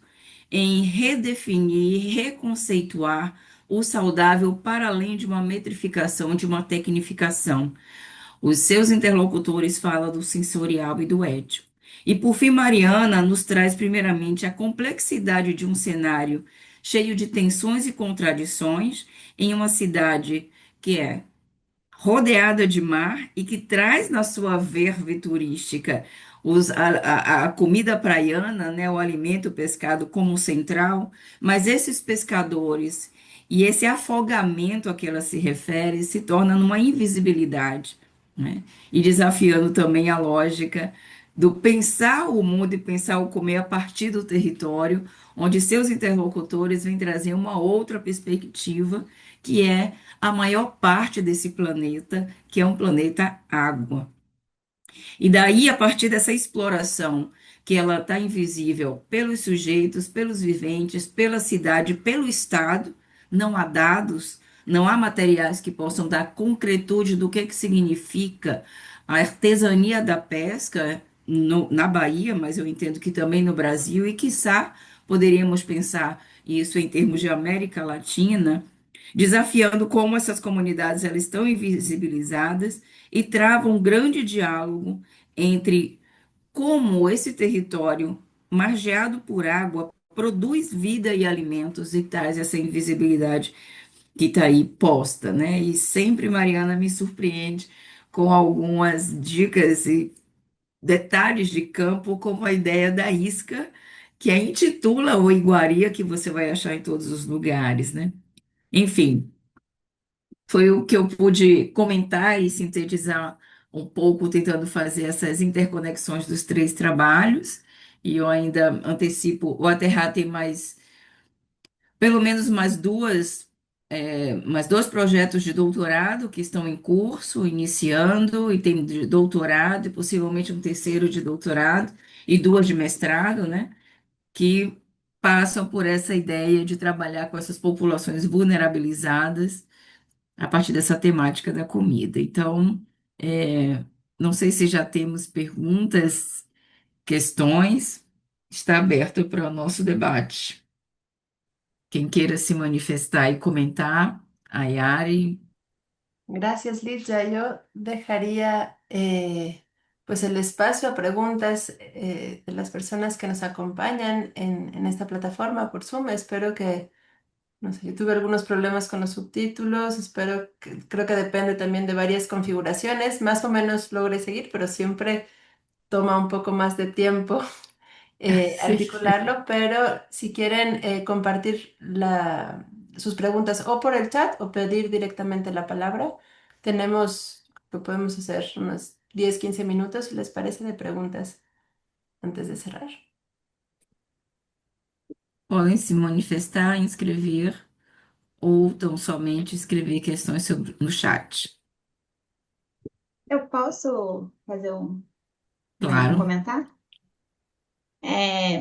em redefinir, reconceituar o saudável para além de uma metrificação, de uma tecnificação. Os seus interlocutores falam do sensorial e do ético. E por fim, Mariana nos traz primeiramente a complexidade de um cenário cheio de tensões e contradições em uma cidade que é rodeada de mar e que traz na sua verve turística a comida praiana, né, o alimento pescado como central, mas esses pescadores e esse afogamento a que ela se refere se torna numa invisibilidade, né, e desafiando também a lógica do pensar o mundo e pensar o comer a partir do território, onde seus interlocutores vêm trazer uma outra perspectiva, que é a maior parte desse planeta, que é um planeta água. E daí, a partir dessa exploração, que ela está invisível pelos sujeitos, pelos viventes, pela cidade, pelo Estado, não há dados, não há materiais que possam dar concretude do que significa a artesania da pesca na Bahia, mas eu entendo que também no Brasil, e quiçá poderíamos pensar isso em termos de América Latina, desafiando como essas comunidades elas estão invisibilizadas e travam um grande diálogo entre como esse território margeado por água produz vida e alimentos e traz essa invisibilidade que está aí posta, né? E sempre Mariana me surpreende com algumas dicas e detalhes de campo, como a ideia da isca, que a intitula o iguaria, que você vai achar em todos os lugares, né? Enfim, foi o que eu pude comentar e sintetizar um pouco, tentando fazer essas interconexões dos três trabalhos. E eu ainda antecipo, o Aterrar tem mais, pelo menos mais dois projetos de doutorado que estão em curso, iniciando, e tem de doutorado, e possivelmente um terceiro de doutorado, e duas de mestrado, né? Que passam por essa ideia de trabalhar com essas populações vulnerabilizadas a partir dessa temática da comida. Então, não sei se já temos perguntas, questões, está aberto para o nosso debate. Quem queira se manifestar e comentar, a Yari, Gracias, Lidia. Yo dejaría pues el espacio a preguntas de las personas que nos acompañan en esta plataforma por Zoom. Espero que, no sé, yo tuve algunos problemas con los subtítulos, espero que, creo que depende también de varias configuraciones. Más o menos logré seguir, pero siempre toma un poco más de tiempo sim. articularlo, pero si quieren compartir sus preguntas o por el chat o pedir directamente la palabra, lo podemos hacer unos 10 15 minutos, si les parece, de preguntas antes de cerrar. podem se manifestar, inscrever, ou tão somente escrever questões no chat. Eu posso fazer um Claro. comentário?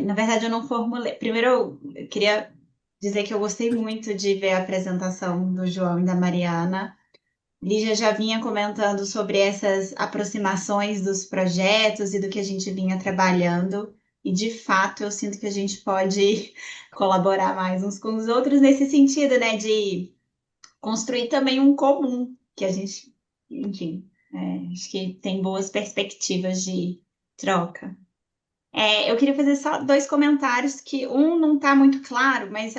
Na verdade, eu não formulei. Primeiro, eu queria dizer que eu gostei muito de ver a apresentação do João e da Mariana. Lígia já vinha comentando sobre essas aproximações dos projetos e do que a gente vinha trabalhando. E, de fato, eu sinto que a gente pode colaborar mais uns com os outros nesse sentido, né? De construir também um comum, que a gente, enfim, acho que tem boas perspectivas de troca. Eu queria fazer só dois comentários, que um não está muito claro, mas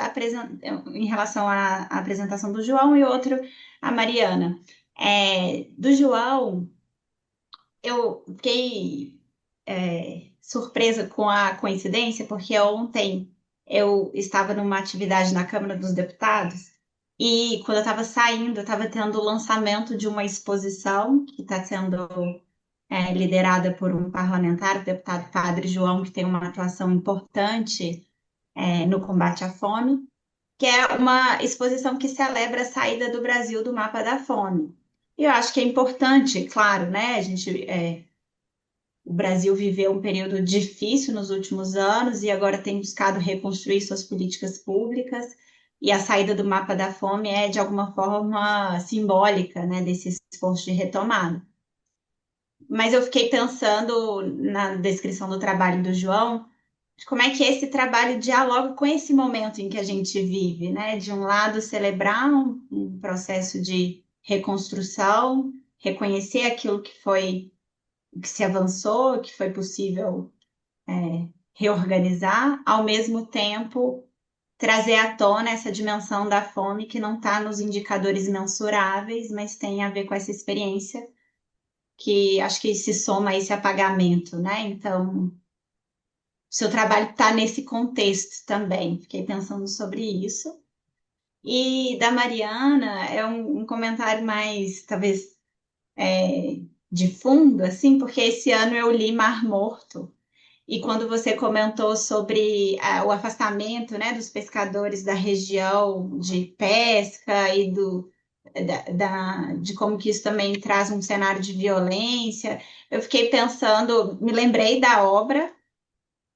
em relação à apresentação do João e outro a Mariana. Do João, eu fiquei surpresa com a coincidência, porque ontem eu estava numa atividade na Câmara dos Deputados e quando eu estava saindo, eu estava tendo o lançamento de uma exposição que está sendo liderada por um parlamentar, o deputado Padre João, que tem uma atuação importante no combate à fome, que é uma exposição que celebra a saída do Brasil do mapa da fome. E eu acho que é importante, claro, né? O Brasil viveu um período difícil nos últimos anos e agora tem buscado reconstruir suas políticas públicas. E a saída do mapa da fome é, de alguma forma, simbólica, né, desse esforço de retomada. Mas eu fiquei pensando na descrição do trabalho do João, de como é que esse trabalho dialoga com esse momento em que a gente vive, né? De um lado, celebrar um processo de reconstrução, reconhecer aquilo que foi, que se avançou, que foi possível reorganizar, ao mesmo tempo trazer à tona essa dimensão da fome que não está nos indicadores mensuráveis, mas tem a ver com essa experiência que acho que se soma a esse apagamento, né? Então, o seu trabalho está nesse contexto também. Fiquei pensando sobre isso. E da Mariana é um comentário mais, talvez, de fundo, assim, porque esse ano eu li Mar Morto. E quando você comentou sobre o afastamento, né, dos pescadores da região de pesca e de como que isso também traz um cenário de violência, eu fiquei pensando, me lembrei da obra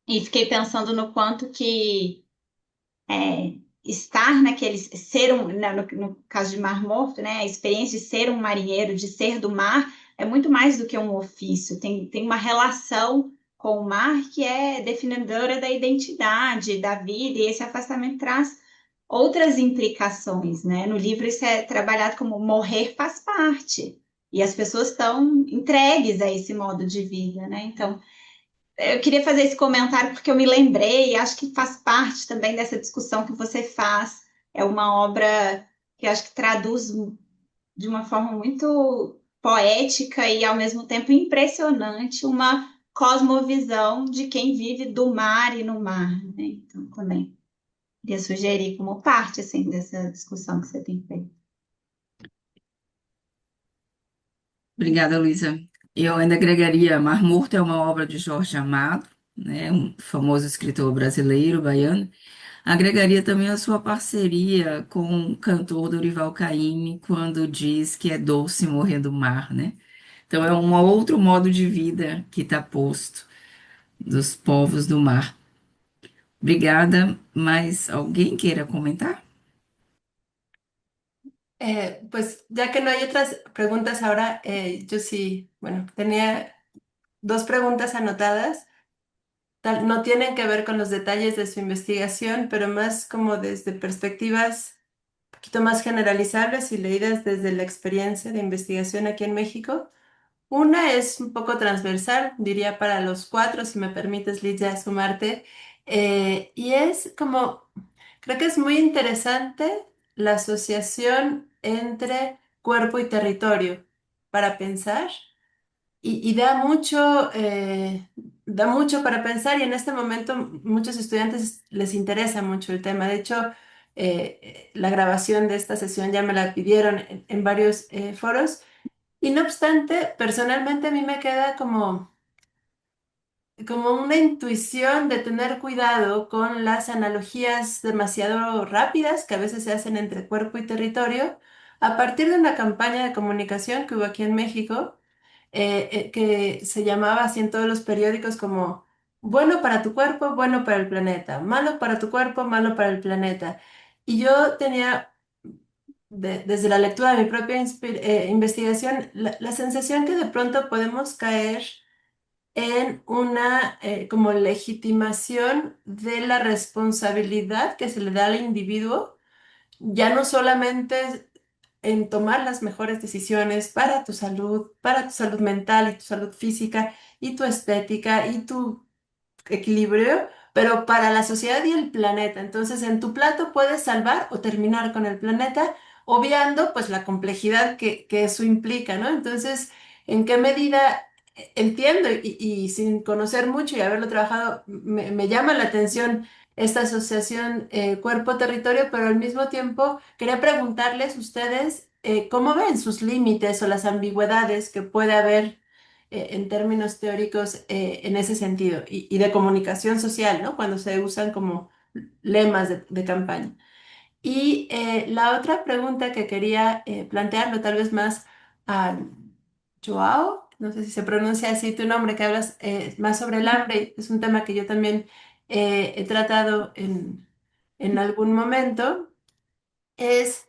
e fiquei pensando no quanto que estar naquele, no caso de Mar Morto, né, a experiência de ser um marinheiro, de ser do mar, é muito mais do que um ofício, tem uma relação com o mar que é definidora da identidade, da vida, e esse afastamento traz outras implicações, né? No livro isso é trabalhado como morrer faz parte, e as pessoas estão entregues a esse modo de vida, né? Então, eu queria fazer esse comentário porque eu me lembrei, e acho que faz parte também dessa discussão que você faz. É uma obra que eu acho que traduz de uma forma muito poética e, ao mesmo tempo, impressionante uma cosmovisão de quem vive do mar e no mar, né? Então, também queria sugerir como parte, assim, dessa discussão que você tem feito. Obrigada, Luísa. Eu ainda agregaria Mar Morto é uma obra de Jorge Amado, né, um famoso escritor brasileiro, baiano. Agregaria também a sua parceria com o cantor Dorival Caymmi quando diz que é doce morrer do mar, né? Então é um outro modo de vida que está posto dos povos do mar. Obrigada, mas alguém queira comentar? Pues ya que no hay otras preguntas ahora, yo sí, bueno, tenía dos preguntas anotadas. No tienen que ver con los detalles de su investigación, pero más como desde perspectivas un poquito más generalizables y leídas desde la experiencia de investigación aquí en México. Una es un poco transversal, diría para los cuatro, si me permites, Lidia, sumarte, y es como, creo que es muy interesante la asociación entre cuerpo y territorio para pensar y da mucho para pensar y en este momento muchos estudiantes les interesa mucho el tema. De hecho, la grabación de esta sesión ya me la pidieron en varios foros y no obstante, personalmente a mí me queda como una intuición de tener cuidado con las analogías demasiado rápidas que a veces se hacen entre cuerpo y territorio a partir de una campaña de comunicación que hubo aquí en México que se llamaba así en todos los periódicos como bueno para tu cuerpo, bueno para el planeta, malo para tu cuerpo, malo para el planeta. Y yo tenía, desde la lectura de mi propia investigación, la sensación que de pronto podemos caer en una como legitimación de la responsabilidad que se le da al individuo ya no solamente en tomar las mejores decisiones para tu salud mental y tu salud física y tu estética y tu equilibrio, pero para la sociedad y el planeta. Entonces, en tu plato puedes salvar o terminar con el planeta, obviando pues la complejidad que eso implica, ¿no? Entonces, ¿en qué medida entiendo y sin conocer mucho y haberlo trabajado, me llama la atención esta asociación cuerpo-territorio, pero al mismo tiempo quería preguntarles ustedes cómo ven sus límites o las ambigüedades que puede haber en términos teóricos en ese sentido y de comunicación social, ¿no? Cuando se usan como lemas de campaña. Y la otra pregunta que quería plantearlo tal vez más a Joao, no sé si se pronuncia así tu nombre, que hablas más sobre el hambre, es un tema que yo también he tratado en algún momento es,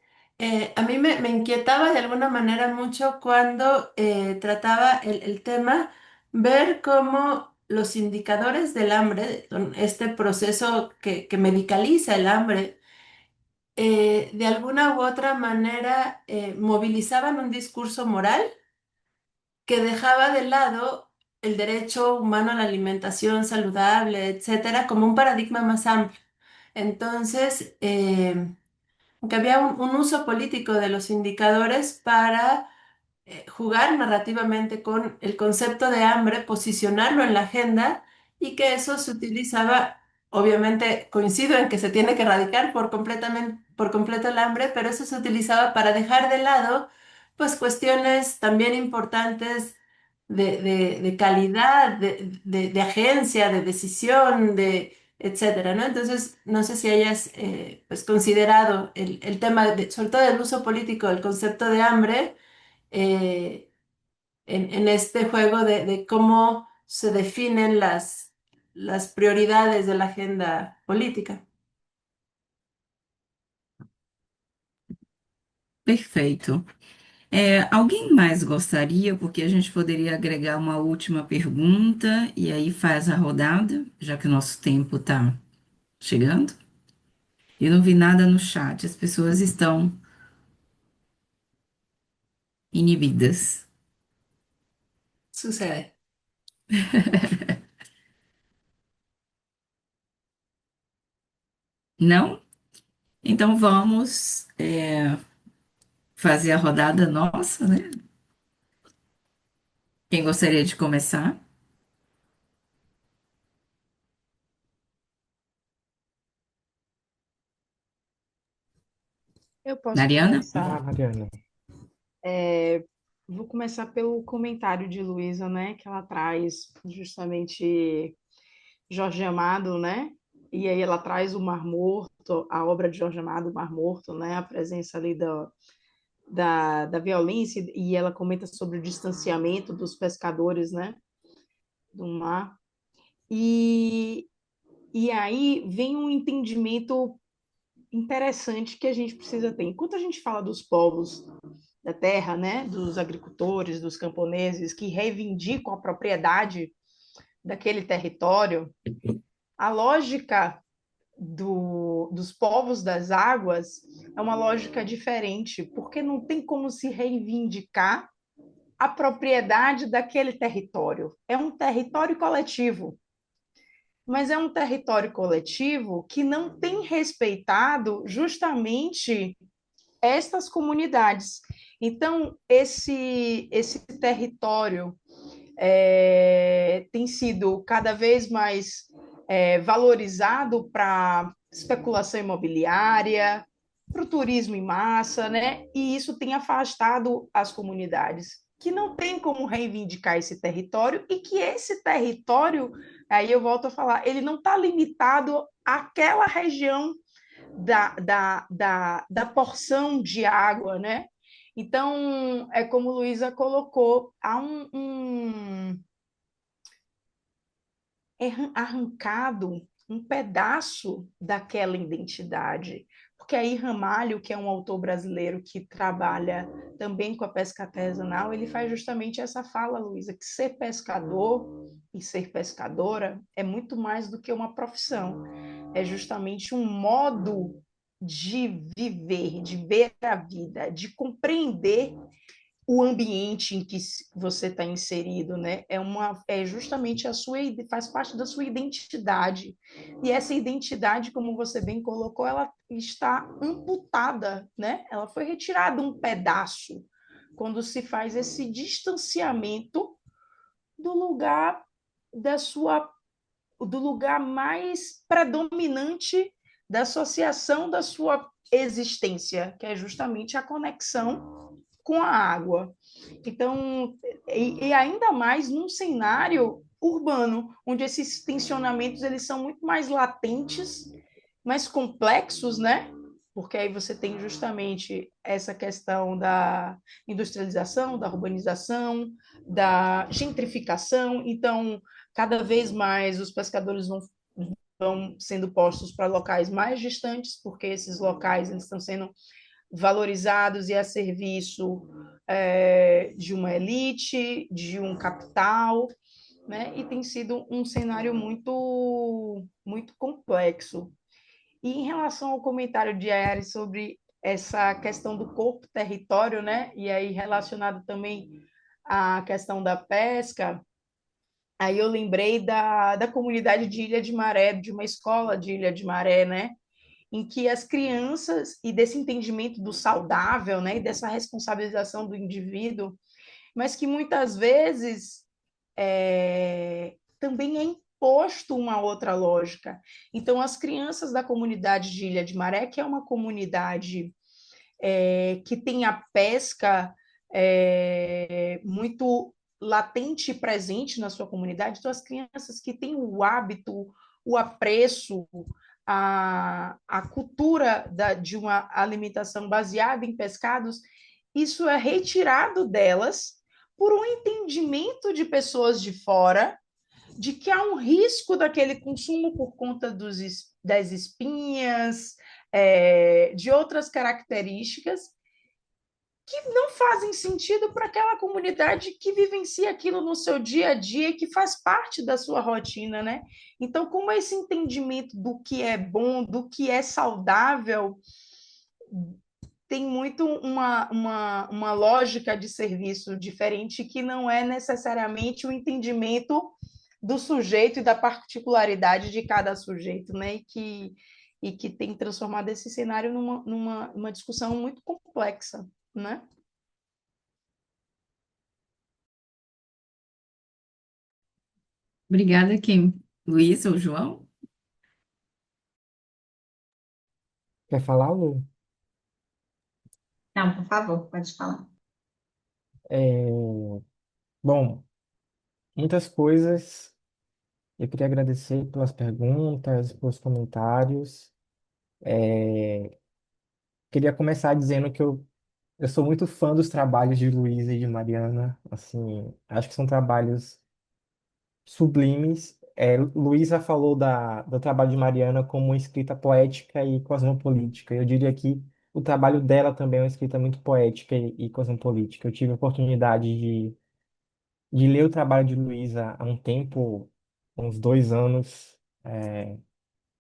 a mí me inquietaba de alguna manera mucho cuando trataba el tema, ver cómo los indicadores del hambre, con este proceso que medicaliza el hambre, de alguna u otra manera movilizaban un discurso moral que dejaba de lado el derecho humano a la alimentación saludable, etcétera, como un paradigma más amplio. Entonces, que había un uso político de los indicadores para jugar narrativamente con el concepto de hambre, posicionarlo en la agenda y que eso se utilizaba, obviamente coincido en que se tiene que erradicar por completo el hambre, pero eso se utilizaba para dejar de lado pues cuestiones también importantes de calidad, de agencia, de decisión, de etcétera, ¿no? Entonces, no sé si hayas pues considerado el tema, sobre todo del uso político del concepto de hambre, eh, en este juego de cómo se definen las prioridades de la agenda política. Perfeito. Alguém mais gostaria, porque a gente poderia agregar uma última pergunta e aí faz a rodada, já que o nosso tempo está chegando. Eu não vi nada no chat, as pessoas estão inibidas. Sucede. Não? Então vamos, fazer a rodada nossa, né? Quem gostaria de começar? Eu posso Mariana? Vai lá, começar. Mariana. Vou começar pelo comentário de Luísa, né? Que ela traz justamente Jorge Amado, né? E aí ela traz o Mar Morto, a obra de Jorge Amado, o Mar Morto, né? A presença ali da violência, e ela comenta sobre o distanciamento dos pescadores, né? Do mar. E, e aí vem um entendimento interessante que a gente precisa ter. Enquanto a gente fala dos povos da terra, né, dos agricultores, dos camponeses que reivindicam a propriedade daquele território, a lógica dos povos das águas é uma lógica diferente, porque não tem como se reivindicar a propriedade daquele território. É um território coletivo, mas é um território coletivo que não tem respeitado justamente estas comunidades. Então, esse território tem sido cada vez mais valorizado para especulação imobiliária, para o turismo em massa, né? E isso tem afastado as comunidades, que não tem como reivindicar esse território e que esse território, aí eu volto a falar, ele não está limitado àquela região da porção de água, né? Então, é como Luísa colocou, há arrancado um pedaço daquela identidade. Porque aí Ramalho, que é um autor brasileiro que trabalha também com a pesca artesanal, ele faz justamente essa fala, Luísa, que ser pescador e ser pescadora é muito mais do que uma profissão. É justamente um modo de viver, de ver a vida, de compreender o ambiente em que você está inserido, né? É justamente faz parte da sua identidade. E essa identidade, como você bem colocou, ela está amputada, né? Ela foi retirada um pedaço quando se faz esse distanciamento do lugar da sua do lugar mais predominante da associação da sua existência, que é justamente a conexão com a água. Então, e ainda mais num cenário urbano, onde esses tensionamentos eles são muito mais latentes, mais complexos, né? Porque aí você tem justamente essa questão da industrialização, da urbanização, da gentrificação. Então, cada vez mais os pescadores vão sendo postos para locais mais distantes, porque esses locais eles estão sendo valorizados e a serviço de uma elite, de um capital, né? E tem sido um cenário muito complexo. E em relação ao comentário de Ayari sobre essa questão do corpo-território, né? E aí relacionado também à questão da pesca, aí eu lembrei da comunidade de Ilha de Maré, de uma escola de Ilha de Maré, né? Em que as crianças, e desse entendimento do saudável, né? E dessa responsabilização do indivíduo, mas que muitas vezes também é imposto uma outra lógica. Então, as crianças da comunidade de Ilha de Maré, que é uma comunidade que tem a pesca muito latente e presente na sua comunidade, então as crianças que têm o hábito, o apreço, a cultura de uma alimentação baseada em pescados, isso é retirado delas por um entendimento de pessoas de fora de que há um risco daquele consumo por conta das espinhas, de outras características que não fazem sentido para aquela comunidade que vivencia aquilo no seu dia a dia e que faz parte da sua rotina, né? Então, como esse entendimento do que é bom, do que é saudável, tem muito uma lógica de serviço diferente que não é necessariamente o entendimento do sujeito e da particularidade de cada sujeito, né? E que tem transformado esse cenário numa discussão muito complexa, né? Obrigada, Kim. Luiz ou João? Quer falar, Lu? Não, por favor, pode falar. É, bom, muitas coisas. Eu queria agradecer pelas perguntas, pelos comentários. Queria começar dizendo que eu sou muito fã dos trabalhos de Luísa e de Mariana. Assim, acho que são trabalhos sublimes. Luísa falou do trabalho de Mariana como uma escrita poética e cosmopolítica. Eu diria que o trabalho dela também é uma escrita muito poética e cosmopolítica. Eu tive a oportunidade de ler o trabalho de Luísa há um tempo, uns 2 anos,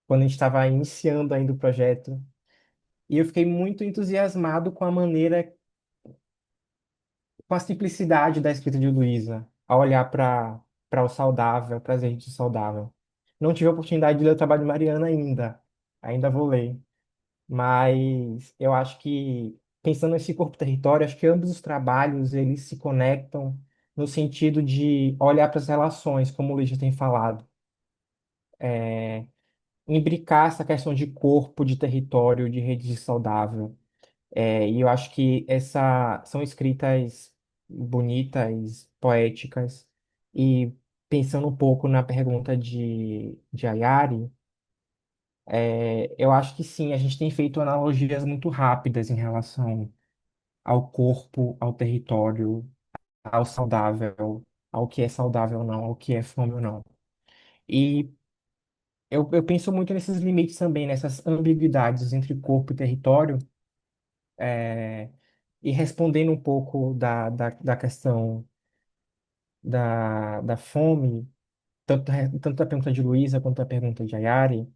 quando a gente estava iniciando ainda o projeto. E eu fiquei muito entusiasmado com a maneira, com a simplicidade da escrita de Luísa, a olhar para o saudável, para as redes saudável. Não tive a oportunidade de ler o trabalho de Mariana ainda vou ler. Mas eu acho que, pensando nesse corpo-território, acho que ambos os trabalhos, eles se conectam no sentido de olhar para as relações, como o Luísa tem falado. Imbricar essa questão de corpo, de território, de rede saudável. E eu acho que são escritas bonitas, poéticas, e pensando um pouco na pergunta de Ayari, eu acho que sim, a gente tem feito analogias muito rápidas em relação ao corpo, ao território, ao saudável, ao que é saudável ou não, ao que é fome ou não. E eu penso muito nesses limites também, nessas ambiguidades entre corpo e território, é, e respondendo um pouco da questão da fome, tanto da pergunta de Luísa quanto da pergunta de Ayari,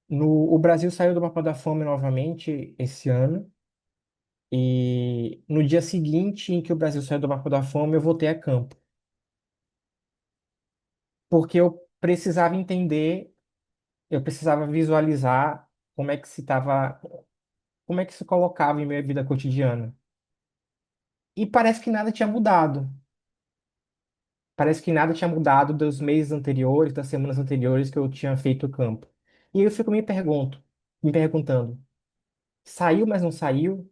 o Brasil saiu do mapa da fome novamente esse ano, E no dia seguinte em que o Brasil saiu do mapa da fome, eu voltei a campo, porque eu precisava entender, eu precisava visualizar como é que se tava, como é que se colocava em minha vida cotidiana. E parece que nada tinha mudado. Parece que nada tinha mudado dos meses anteriores, das semanas anteriores que eu tinha feito o campo. E eu fico me perguntando, saiu, mas não saiu,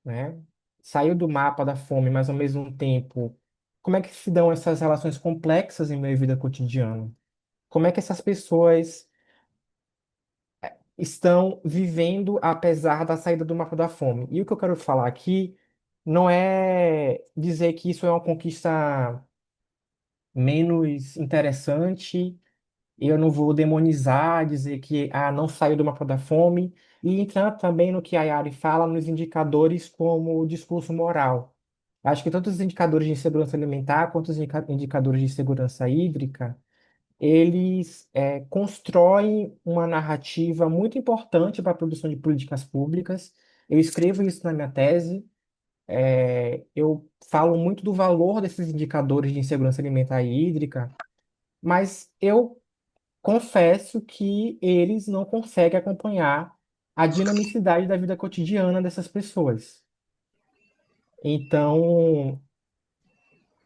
né? Saiu do mapa da fome, mas ao mesmo tempo, como é que se dão essas relações complexas em minha vida cotidiana? Como é que essas pessoas estão vivendo apesar da saída do mapa da fome? E o que eu quero falar aqui não é dizer que isso é uma conquista menos interessante. Eu não vou demonizar, dizer que não saiu do mapa da fome, e entrar também no que a Yari fala nos indicadores como o discurso moral. Acho que tanto os indicadores de segurança alimentar quanto os indicadores de segurança hídrica, eles constroem uma narrativa muito importante para a produção de políticas públicas. Eu escrevo isso na minha tese. Eu falo muito do valor desses indicadores de insegurança alimentar e hídrica, mas eu confesso que eles não conseguem acompanhar a dinamicidade da vida cotidiana dessas pessoas. Então,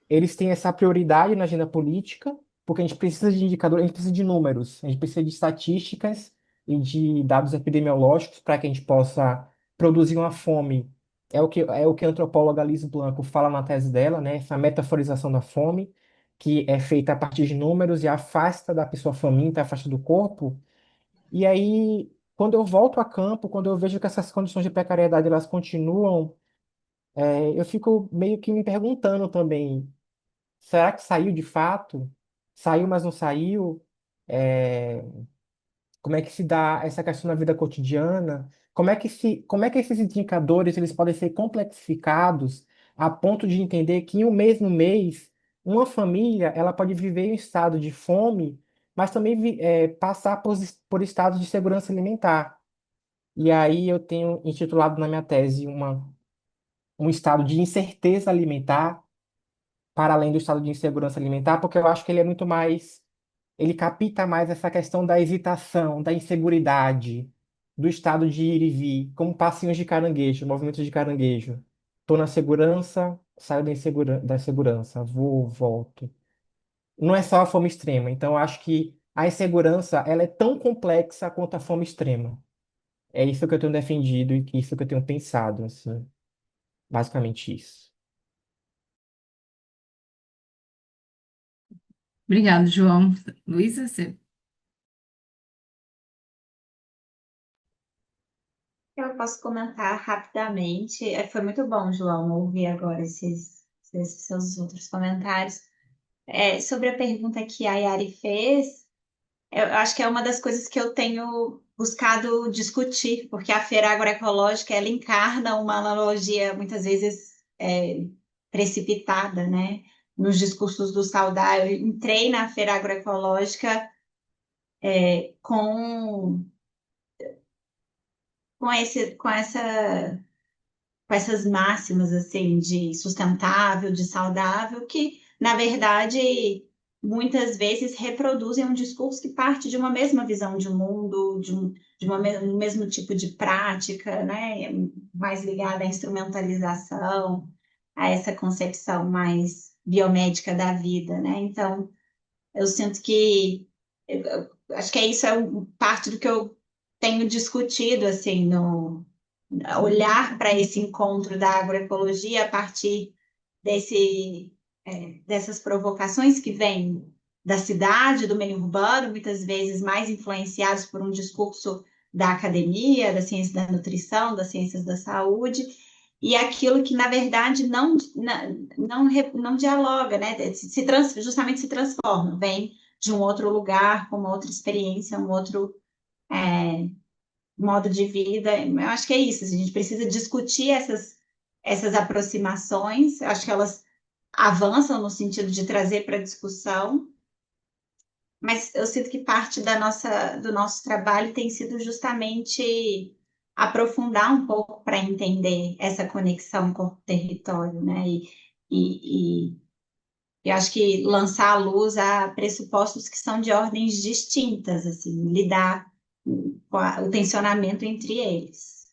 eles têm essa prioridade na agenda política, porque a gente precisa de indicadores, a gente precisa de números, a gente precisa de estatísticas e de dados epidemiológicos para que a gente possa produzir uma fome. É o que a antropóloga Liz Blanco fala na tese dela, né? Essa metaforização da fome, que é feita a partir de números e afasta da pessoa faminta, afasta do corpo. E aí, quando eu volto a campo, quando eu vejo que essas condições de precariedade elas continuam, eu fico meio que me perguntando também, será que saiu de fato? Saiu, mas não saiu? É, como é que se dá essa questão na vida cotidiana? Como é que esses indicadores eles podem ser complexificados a ponto de entender que em um mesmo mês, uma família ela pode viver em um estado de fome, mas também passar por estados de segurança alimentar. E aí eu tenho intitulado na minha tese um estado de incerteza alimentar, para além do estado de insegurança alimentar, porque eu acho que ele é muito mais, ele capta mais essa questão da hesitação, da inseguridade, do estado de ir e vir, como passinhos de caranguejo, movimentos de caranguejo. Estou na segurança, saio da segurança, vou, volto. Não é só a fome extrema, então eu acho que a insegurança ela é tão complexa quanto a fome extrema. É isso que eu tenho defendido e isso que eu tenho pensado, assim, basicamente isso. Obrigado, João. Luísa, você... Eu posso comentar rapidamente. Foi muito bom, João, ouvir agora esses seus outros comentários. Sobre a pergunta que a Yari fez, eu acho que é uma das coisas que eu tenho buscado discutir, porque a feira agroecológica, ela encarna uma analogia, muitas vezes, precipitada, né? Nos discursos do Saudar. Eu entrei na feira agroecológica com, com essas máximas assim de sustentável, de saudável, que na verdade muitas vezes reproduzem um discurso que parte de uma mesma visão de mundo, um mesmo tipo de prática, né? Mais ligada à instrumentalização, a essa concepção mais biomédica da vida, né? Então, eu sinto que acho que isso é parte do que eu tenho discutido assim no olhar para esse encontro da agroecologia a partir dessas provocações que vêm da cidade, do meio urbano, muitas vezes mais influenciados por um discurso da academia, da ciência da nutrição, das ciências da saúde, e aquilo que, na verdade, não dialoga, né? Justamente se transforma, vem de um outro lugar, com uma outra experiência, um outro modo de vida. Eu acho que é isso, assim, a gente precisa discutir essas aproximações, eu acho que elas avançam no sentido de trazer para a discussão, mas eu sinto que parte do nosso trabalho tem sido justamente aprofundar um pouco para entender essa conexão com o território, né? E eu acho que lançar à luz a pressupostos que são de ordens distintas, assim, lidar com o tensionamento entre eles.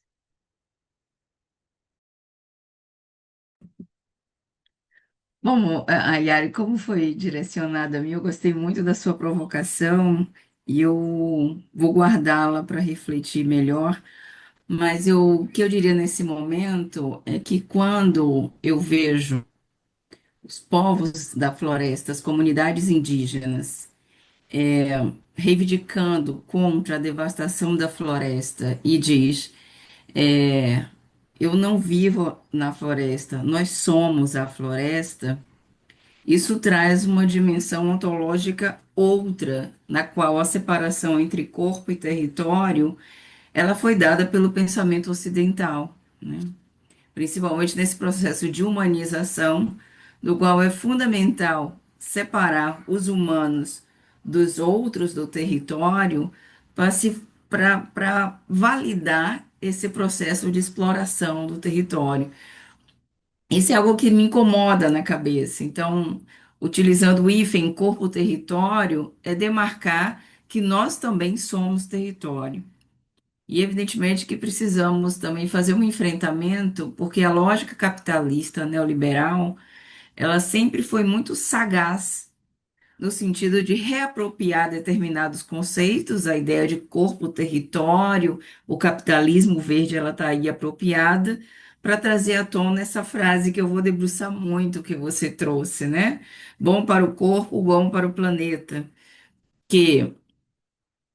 Bom, a Yari, como foi direcionada a mim, eu gostei muito da sua provocação e eu vou guardá-la para refletir melhor. Mas o que eu diria nesse momento é que quando eu vejo os povos da floresta, as comunidades indígenas, reivindicando contra a devastação da floresta e diz, eu não vivo na floresta, nós somos a floresta. Isso traz uma dimensão ontológica outra, na qual a separação entre corpo e território, ela foi dada pelo pensamento ocidental, né? Principalmente nesse processo de humanização, do qual é fundamental separar os humanos dos outros do território para validar esse processo de exploração do território. Isso é algo que me incomoda na cabeça. Então, utilizando o hífen corpo-território, é demarcar que nós também somos território. E, evidentemente, que precisamos também fazer um enfrentamento, porque a lógica capitalista neoliberal, ela sempre foi muito sagaz no sentido de reapropriar determinados conceitos, a ideia de corpo, território, o capitalismo verde, ela está aí apropriada, para trazer à tona essa frase que eu vou debruçar muito que você trouxe, né? Bom para o corpo, bom para o planeta. Que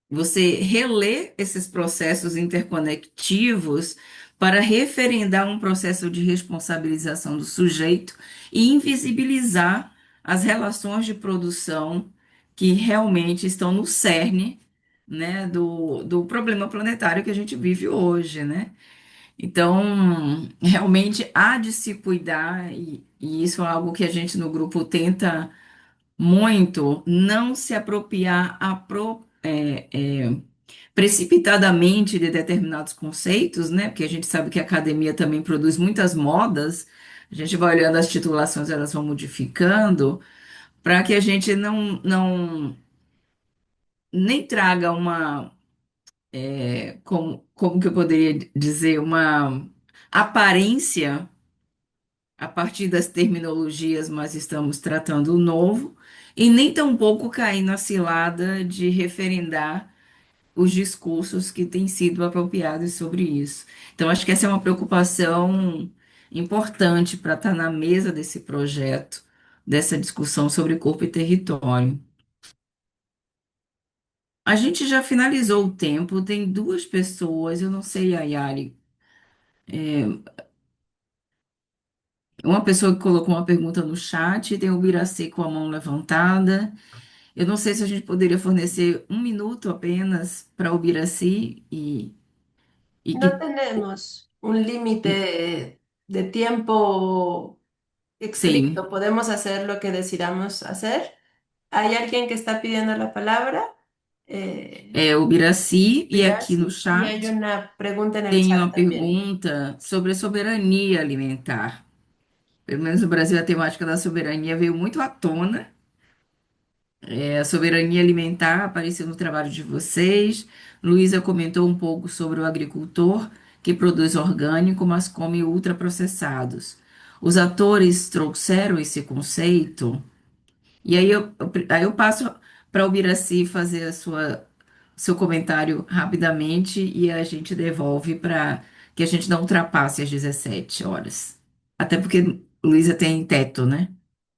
você relê esses processos interconectivos para referendar um processo de responsabilização do sujeito e invisibilizar as relações de produção que realmente estão no cerne, né, do problema planetário que a gente vive hoje, né? Então, realmente há de se cuidar, e isso é algo que a gente no grupo tenta muito, não se apropriar precipitadamente de determinados conceitos, né? Porque a gente sabe que a academia também produz muitas modas, a gente vai olhando as titulações, elas vão modificando, para que a gente não nem traga uma, como que eu poderia dizer, uma aparência a partir das terminologias, mas estamos tratando o novo, e nem tampouco cair na cilada de referendar os discursos que têm sido apropriados sobre isso. Então, acho que essa é uma preocupação importante para estar na mesa desse projeto, dessa discussão sobre corpo e território. A gente já finalizou o tempo, tem duas pessoas, eu não sei, Ayari, uma pessoa que colocou uma pergunta no chat, tem o Biracê com a mão levantada. Eu não sei se a gente poderia fornecer um minuto apenas para o Biracê e No que, tenemos un límite de tiempo sim, explícito, podemos hacer lo que decidamos hacer. ¿Hay alguien que está pidiendo la palabra? o Birassi, e aqui no Virasi, y hay chat una pregunta en el tem chat uma también. pergunta sobre a soberania alimentar. Pelo menos no Brasil, a temática da soberania veio muito à tona. A soberania alimentar apareceu no trabalho de vocês. Luísa comentou um pouco sobre o agricultor que produz orgânico, mas come ultraprocessados. Os atores trouxeram esse conceito. E aí eu passo para o Biraci fazer seu comentário rapidamente e a gente devolve para que a gente não ultrapasse as 17 horas. Até porque Luísa tem teto, né?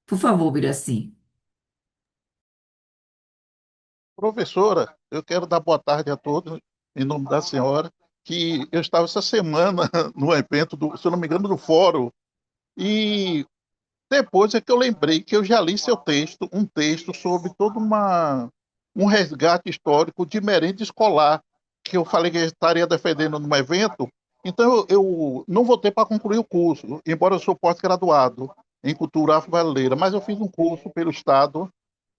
Por favor, Biraci. Professora, eu quero dar boa tarde a todos, em nome da senhora, que eu estava essa semana no evento, se eu não me engano, do Fórum, e depois é que eu lembrei que eu já li seu texto, um texto sobre um resgate histórico de merenda escolar, que eu falei que eu estaria defendendo num evento, então eu não vou ter para concluir o curso, embora eu sou pós-graduado em cultura afro-brasileira, mas eu fiz um curso pelo Estado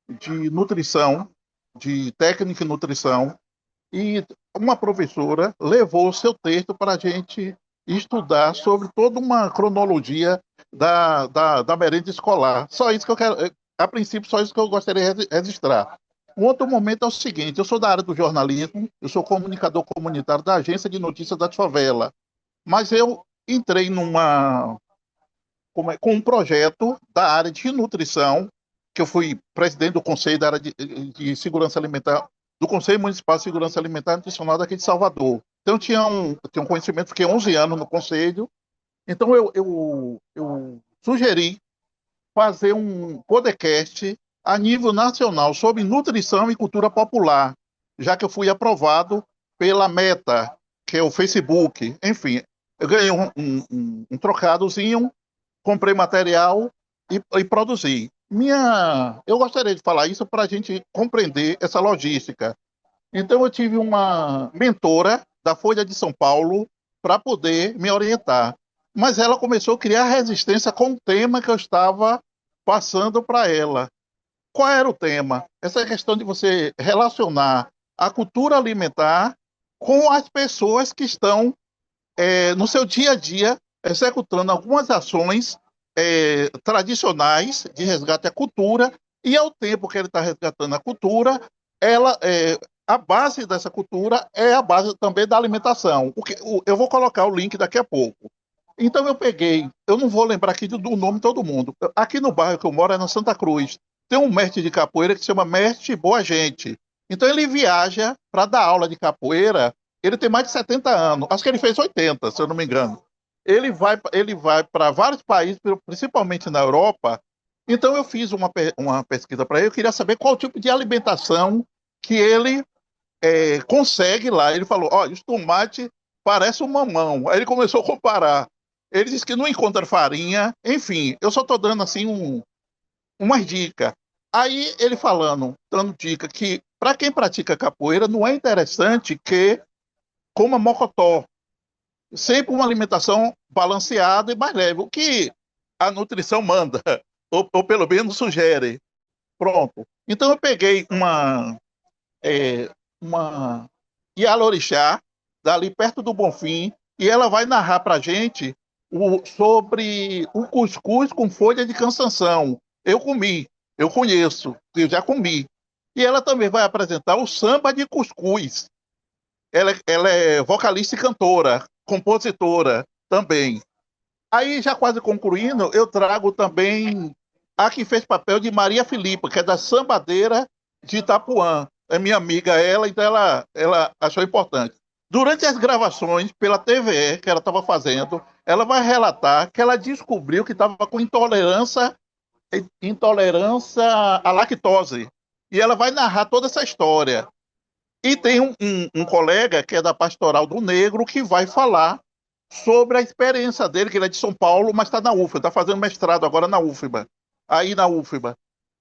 de nutrição, de técnica em nutrição, e uma professora levou o seu texto para a gente estudar sobre toda uma cronologia da merenda escolar. Só isso que eu quero, a princípio, só isso que eu gostaria de registrar. Um outro momento é o seguinte: eu sou da área do jornalismo, eu sou comunicador comunitário da Agência de Notícias da Favela, mas eu entrei com um projeto da área de nutrição, que eu fui presidente do Conselho da área de Segurança Alimentar, do Conselho Municipal de Segurança Alimentar e Nutricional daqui de Salvador. Então, eu tinha um conhecimento, fiquei 11 anos no Conselho, então eu sugeri fazer um podcast a nível nacional sobre nutrição e cultura popular, já que eu fui aprovado pela Meta, que é o Facebook. Enfim, eu ganhei um trocadozinho, comprei material e produzi. Eu gostaria de falar isso para a gente compreender essa logística. Então, eu tive uma mentora da Folha de São Paulo para poder me orientar. Mas ela começou a criar resistência com o tema que eu estava passando para ela. Qual era o tema? Essa questão de você relacionar a cultura alimentar com as pessoas que estão no seu dia a dia, executando algumas ações tradicionais de resgate à cultura, e ao tempo que ele está resgatando a cultura, a base dessa cultura é a base também da alimentação. Eu vou colocar o link daqui a pouco. Então eu não vou lembrar aqui do nome de todo mundo. Aqui no bairro que eu moro é na Santa Cruz. Tem um mestre de capoeira que se chama Mestre Boa Gente. Então ele viaja para dar aula de capoeira. Ele tem mais de 70 anos. Acho que ele fez 80, se eu não me engano. Ele vai para vários países, principalmente na Europa. Então eu fiz uma pesquisa para ele. Eu queria saber qual tipo de alimentação que ele consegue lá. Ele falou: olha, os tomates parecem um mamão. Aí ele começou a comparar. Ele disse que não encontra farinha. Enfim, eu só estou dando assim umas dicas. Aí ele dando dica que para quem pratica capoeira não é interessante que coma mocotó. Sempre uma alimentação balanceada e mais leve, o que a nutrição manda, ou pelo menos sugere. Pronto. Então eu peguei uma Ialorixá, dali perto do Bonfim, e ela vai narrar para a gente sobre o cuscuz com folha de cansanção. Eu comi, eu conheço, eu já comi. E ela também vai apresentar o samba de cuscuz. Ela é vocalista e cantora, compositora também. Aí, já quase concluindo, eu trago também a que fez papel de Maria Filipa, que é da Sambadeira de Itapuã. É minha amiga ela, então ela achou importante. Durante as gravações pela TVE que ela estava fazendo, ela vai relatar que ela descobriu que estava com intolerância à lactose. E ela vai narrar toda essa história. E tem um colega que é da Pastoral do Negro que vai falar sobre a experiência dele, que ele é de São Paulo, mas está na UFBA, está fazendo mestrado agora na UFBA, aí na UFBA.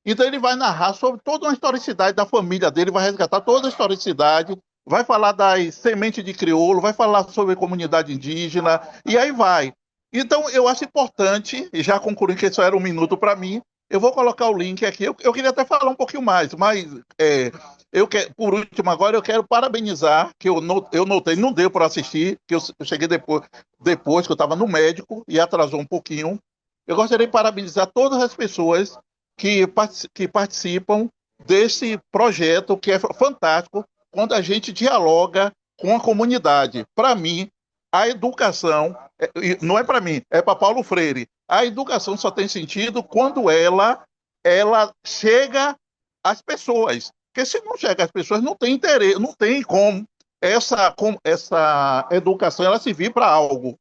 Então ele vai narrar sobre toda uma historicidade da família dele, vai resgatar toda a historicidade, vai falar das sementes de crioulo, vai falar sobre a comunidade indígena, e aí vai. Então eu acho importante, e já concluí que isso era um minuto para mim, eu vou colocar o link aqui. Eu queria até falar um pouquinho mais, mas por último, agora eu quero parabenizar, que eu notei, não deu para assistir, que eu cheguei depois que eu estava no médico e atrasou um pouquinho. Eu gostaria de parabenizar todas as pessoas que participam desse projeto, que é fantástico, quando a gente dialoga com a comunidade. Para mim, a educação, não é para mim, é para Paulo Freire. A educação só tem sentido quando ela chega às pessoas. Porque se não chega às pessoas, não tem interesse, não tem como essa educação ela servir para algo.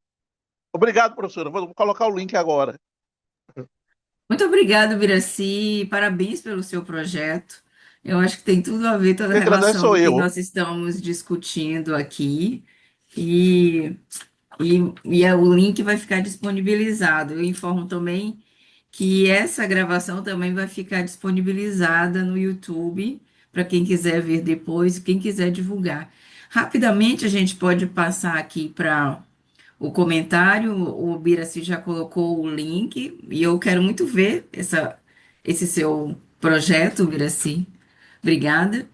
Obrigado, professora. Vou colocar o link agora. Muito obrigada, Biraci. Parabéns pelo seu projeto. Eu acho que tem tudo a ver toda a Quem agradece relação sou do que eu. nós estamos discutindo aqui. E, o link vai ficar disponibilizado. Eu informo também que essa gravação também vai ficar disponibilizada no YouTube para quem quiser ver depois, quem quiser divulgar. Rapidamente, a gente pode passar aqui para o comentário. O Biraci já colocou o link e eu quero muito ver esse seu projeto, Biraci. Obrigada.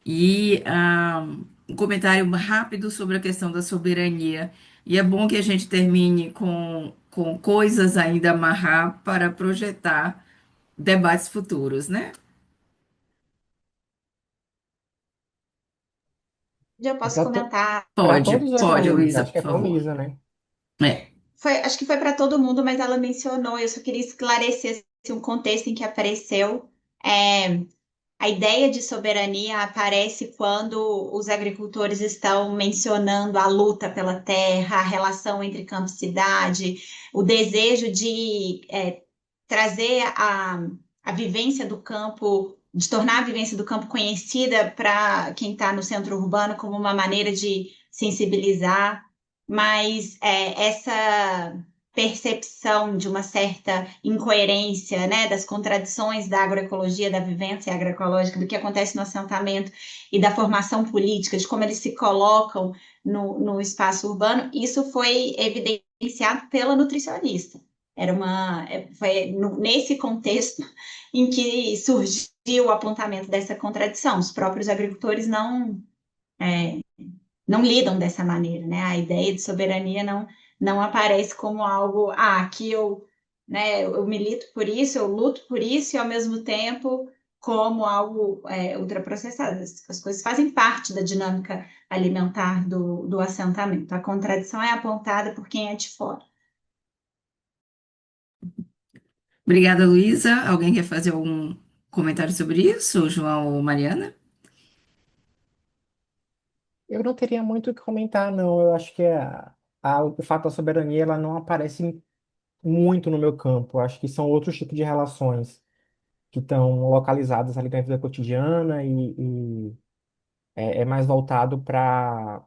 E um comentário rápido sobre a questão da soberania. E é bom que a gente termine com coisas ainda a amarrar para projetar debates futuros, né? Já É posso comentar. para Pode, todos ou é para pode, Luísa? Luísa, Acho que por é para favor. Luísa, né? É. Acho que foi para todo mundo, mas ela mencionou. Eu só queria esclarecer assim, um contexto em que apareceu. É, a ideia de soberania aparece quando os agricultores estão mencionando a luta pela terra, a relação entre campo e cidade, o desejo de trazer a vivência do campo, de tornar a vivência do campo conhecida para quem está no centro urbano como uma maneira de sensibilizar, mas essa percepção de uma certa incoerência, né, das contradições da agroecologia, da vivência agroecológica, do que acontece no assentamento e da formação política, de como eles se colocam no espaço urbano, isso foi evidenciado pela nutricionista. Foi nesse contexto em que surgiu o apontamento dessa contradição. Os próprios agricultores não lidam dessa maneira, né? A ideia de soberania não aparece como algo, aqui eu milito por isso, eu luto por isso, e ao mesmo tempo como algo ultraprocessado. As coisas fazem parte da dinâmica alimentar do assentamento. A contradição é apontada por quem é de fora. Obrigada, Luísa. Alguém quer fazer algum comentário sobre isso, João ou Mariana? Eu não teria muito o que comentar, não. Eu acho que o fato da soberania ela não aparece muito no meu campo. Eu acho que são outros tipos de relações que estão localizadas ali na vida cotidiana e é mais voltado para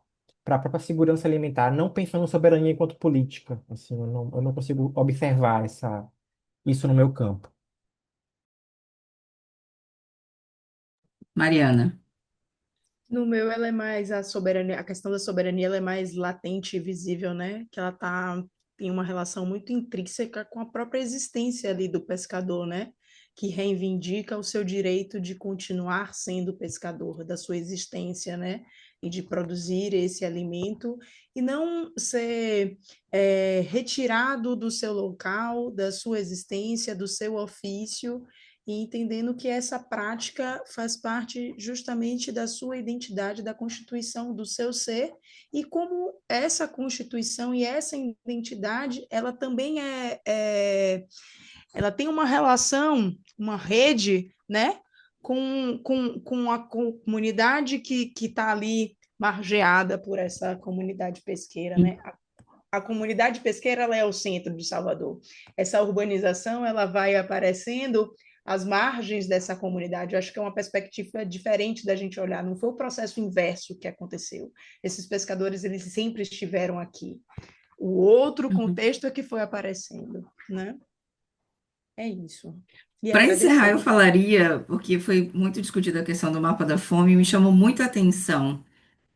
a própria segurança alimentar, não pensando em soberania enquanto política. Assim, eu não consigo observar isso no meu campo. Mariana. No meu, ela é mais a soberania, a questão da soberania, ela é mais latente e visível, né? Que ela tem uma relação muito intrínseca com a própria existência ali do pescador, né? Que reivindica o seu direito de continuar sendo pescador, da sua existência, né? E de produzir esse alimento e não ser retirado do seu local, da sua existência, do seu ofício e entendendo que essa prática faz parte justamente da sua identidade, da constituição do seu ser, e como essa constituição e essa identidade, ela também ela tem uma relação, uma rede, né, com a comunidade que está ali margeada por essa comunidade pesqueira, né? A comunidade pesqueira ela é o centro de Salvador. Essa urbanização ela vai aparecendo às margens dessa comunidade. Eu acho que é uma perspectiva diferente da gente olhar. Não foi o processo inverso que aconteceu. Esses pescadores eles sempre estiveram aqui. O outro Uhum. contexto é que foi aparecendo, né? É isso. E Para encerrar, eu agradecer. falaria, porque foi muito discutida a questão do mapa da fome, me chamou muita atenção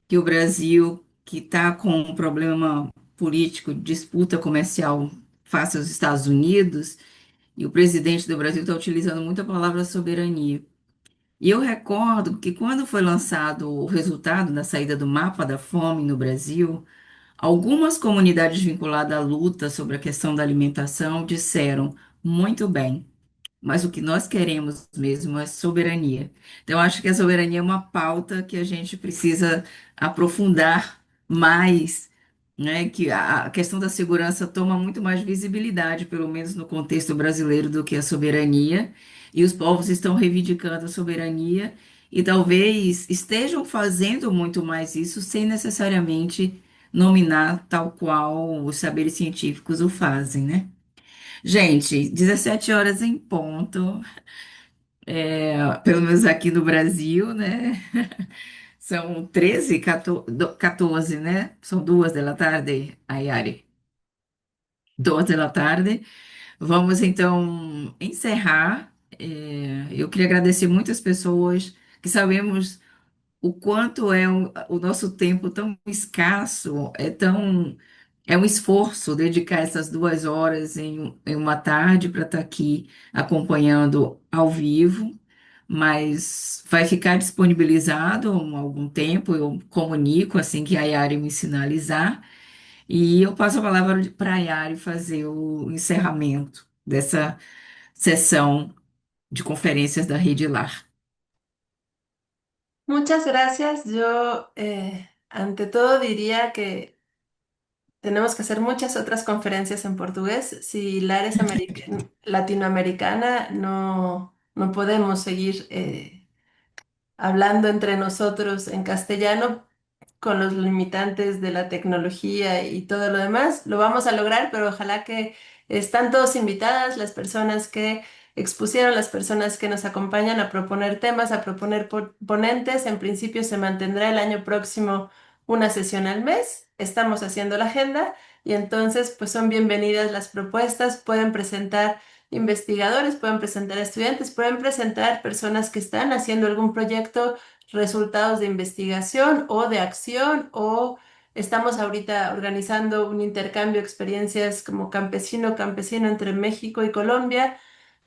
que o Brasil, que está com um problema político, disputa comercial face aos Estados Unidos, e o presidente do Brasil está utilizando muito a palavra soberania. E eu recordo que quando foi lançado o resultado da saída do mapa da fome no Brasil, algumas comunidades vinculadas à luta sobre a questão da alimentação disseram: muito bem. Mas o que nós queremos mesmo é soberania. Então, eu acho que a soberania é uma pauta que a gente precisa aprofundar mais, né? Que a questão da segurança toma muito mais visibilidade, pelo menos no contexto brasileiro, do que a soberania. E os povos estão reivindicando a soberania e talvez estejam fazendo muito mais isso sem necessariamente nominar tal qual os saberes científicos o fazem, né? Gente, 17 horas em ponto, pelo menos aqui no Brasil, né? São 13, 14, né? São 2 da tarde, Ayari. 2 da tarde. Vamos então encerrar. Eu queria agradecer muitas pessoas que sabemos o quanto é o nosso tempo tão escasso, é um esforço dedicar essas 2 horas em uma tarde para estar aqui acompanhando ao vivo. mas vai ficar disponibilizado há algum tempo. Eu comunico assim que a Yari me sinalizar e eu passo a palavra para a Yari fazer o encerramento dessa sessão de conferências da Rede Lar. Muchas gracias. Yo, ante todo, diría que tenemos que hacer muchas otras conferencias en portugués. Si la es latinoamericana, no podemos seguir hablando entre nosotros en castellano con los limitantes de la tecnología y todo lo demás. Lo vamos a lograr, pero ojalá que están todos invitadas, las personas que expusieron, las personas que nos acompañan a proponer temas, a proponer ponentes. En principio se mantendrá el año próximo una sesión al mes. Estamos haciendo la agenda y entonces pues son bienvenidas las propuestas. Pueden presentar investigadores, pueden presentar estudiantes, pueden presentar personas que están haciendo algún proyecto, resultados de investigación o de acción, o estamos ahorita organizando un intercambio de experiencias como campesino entre México y Colombia.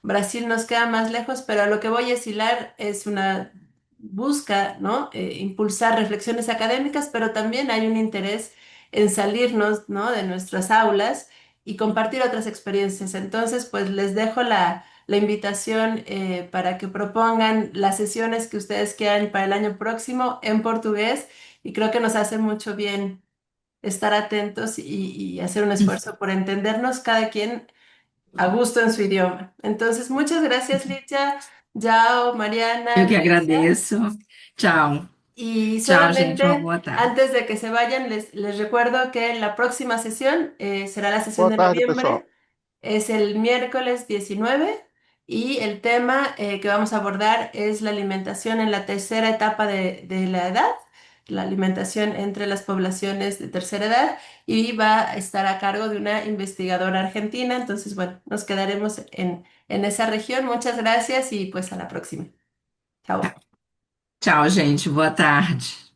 Brasil nos queda más lejos, pero a lo que voy es hilar es una busca, ¿no? Impulsar reflexiones académicas, pero también hay un interés en salirnos, ¿no? De nuestras aulas y compartir otras experiencias. Entonces, pues les dejo la invitación para que propongan las sesiones que ustedes quieran para el año próximo en portugués y creo que nos hace mucho bien estar atentos y hacer un esfuerzo por entendernos cada quien a gusto en su idioma. Entonces, muchas gracias, Lidia, Yao, Eu Mariana, que Luisa. agradeço. Tchau. Y Tchau, gente. Uma solamente boa tarde. antes de que se vayan, les recuerdo que la próxima sesión será la sesión Boa de tarde, pessoal. noviembre. Es el miércoles 19 y el tema que vamos a abordar es la alimentación en la tercera etapa de la edad, la alimentación entre las poblaciones de tercera edad y va a estar a cargo de una investigadora argentina. Entonces, bueno, nos quedaremos en esa región. Muchas gracias y pues a la próxima. Chao. Tchau, gente. Boa tarde.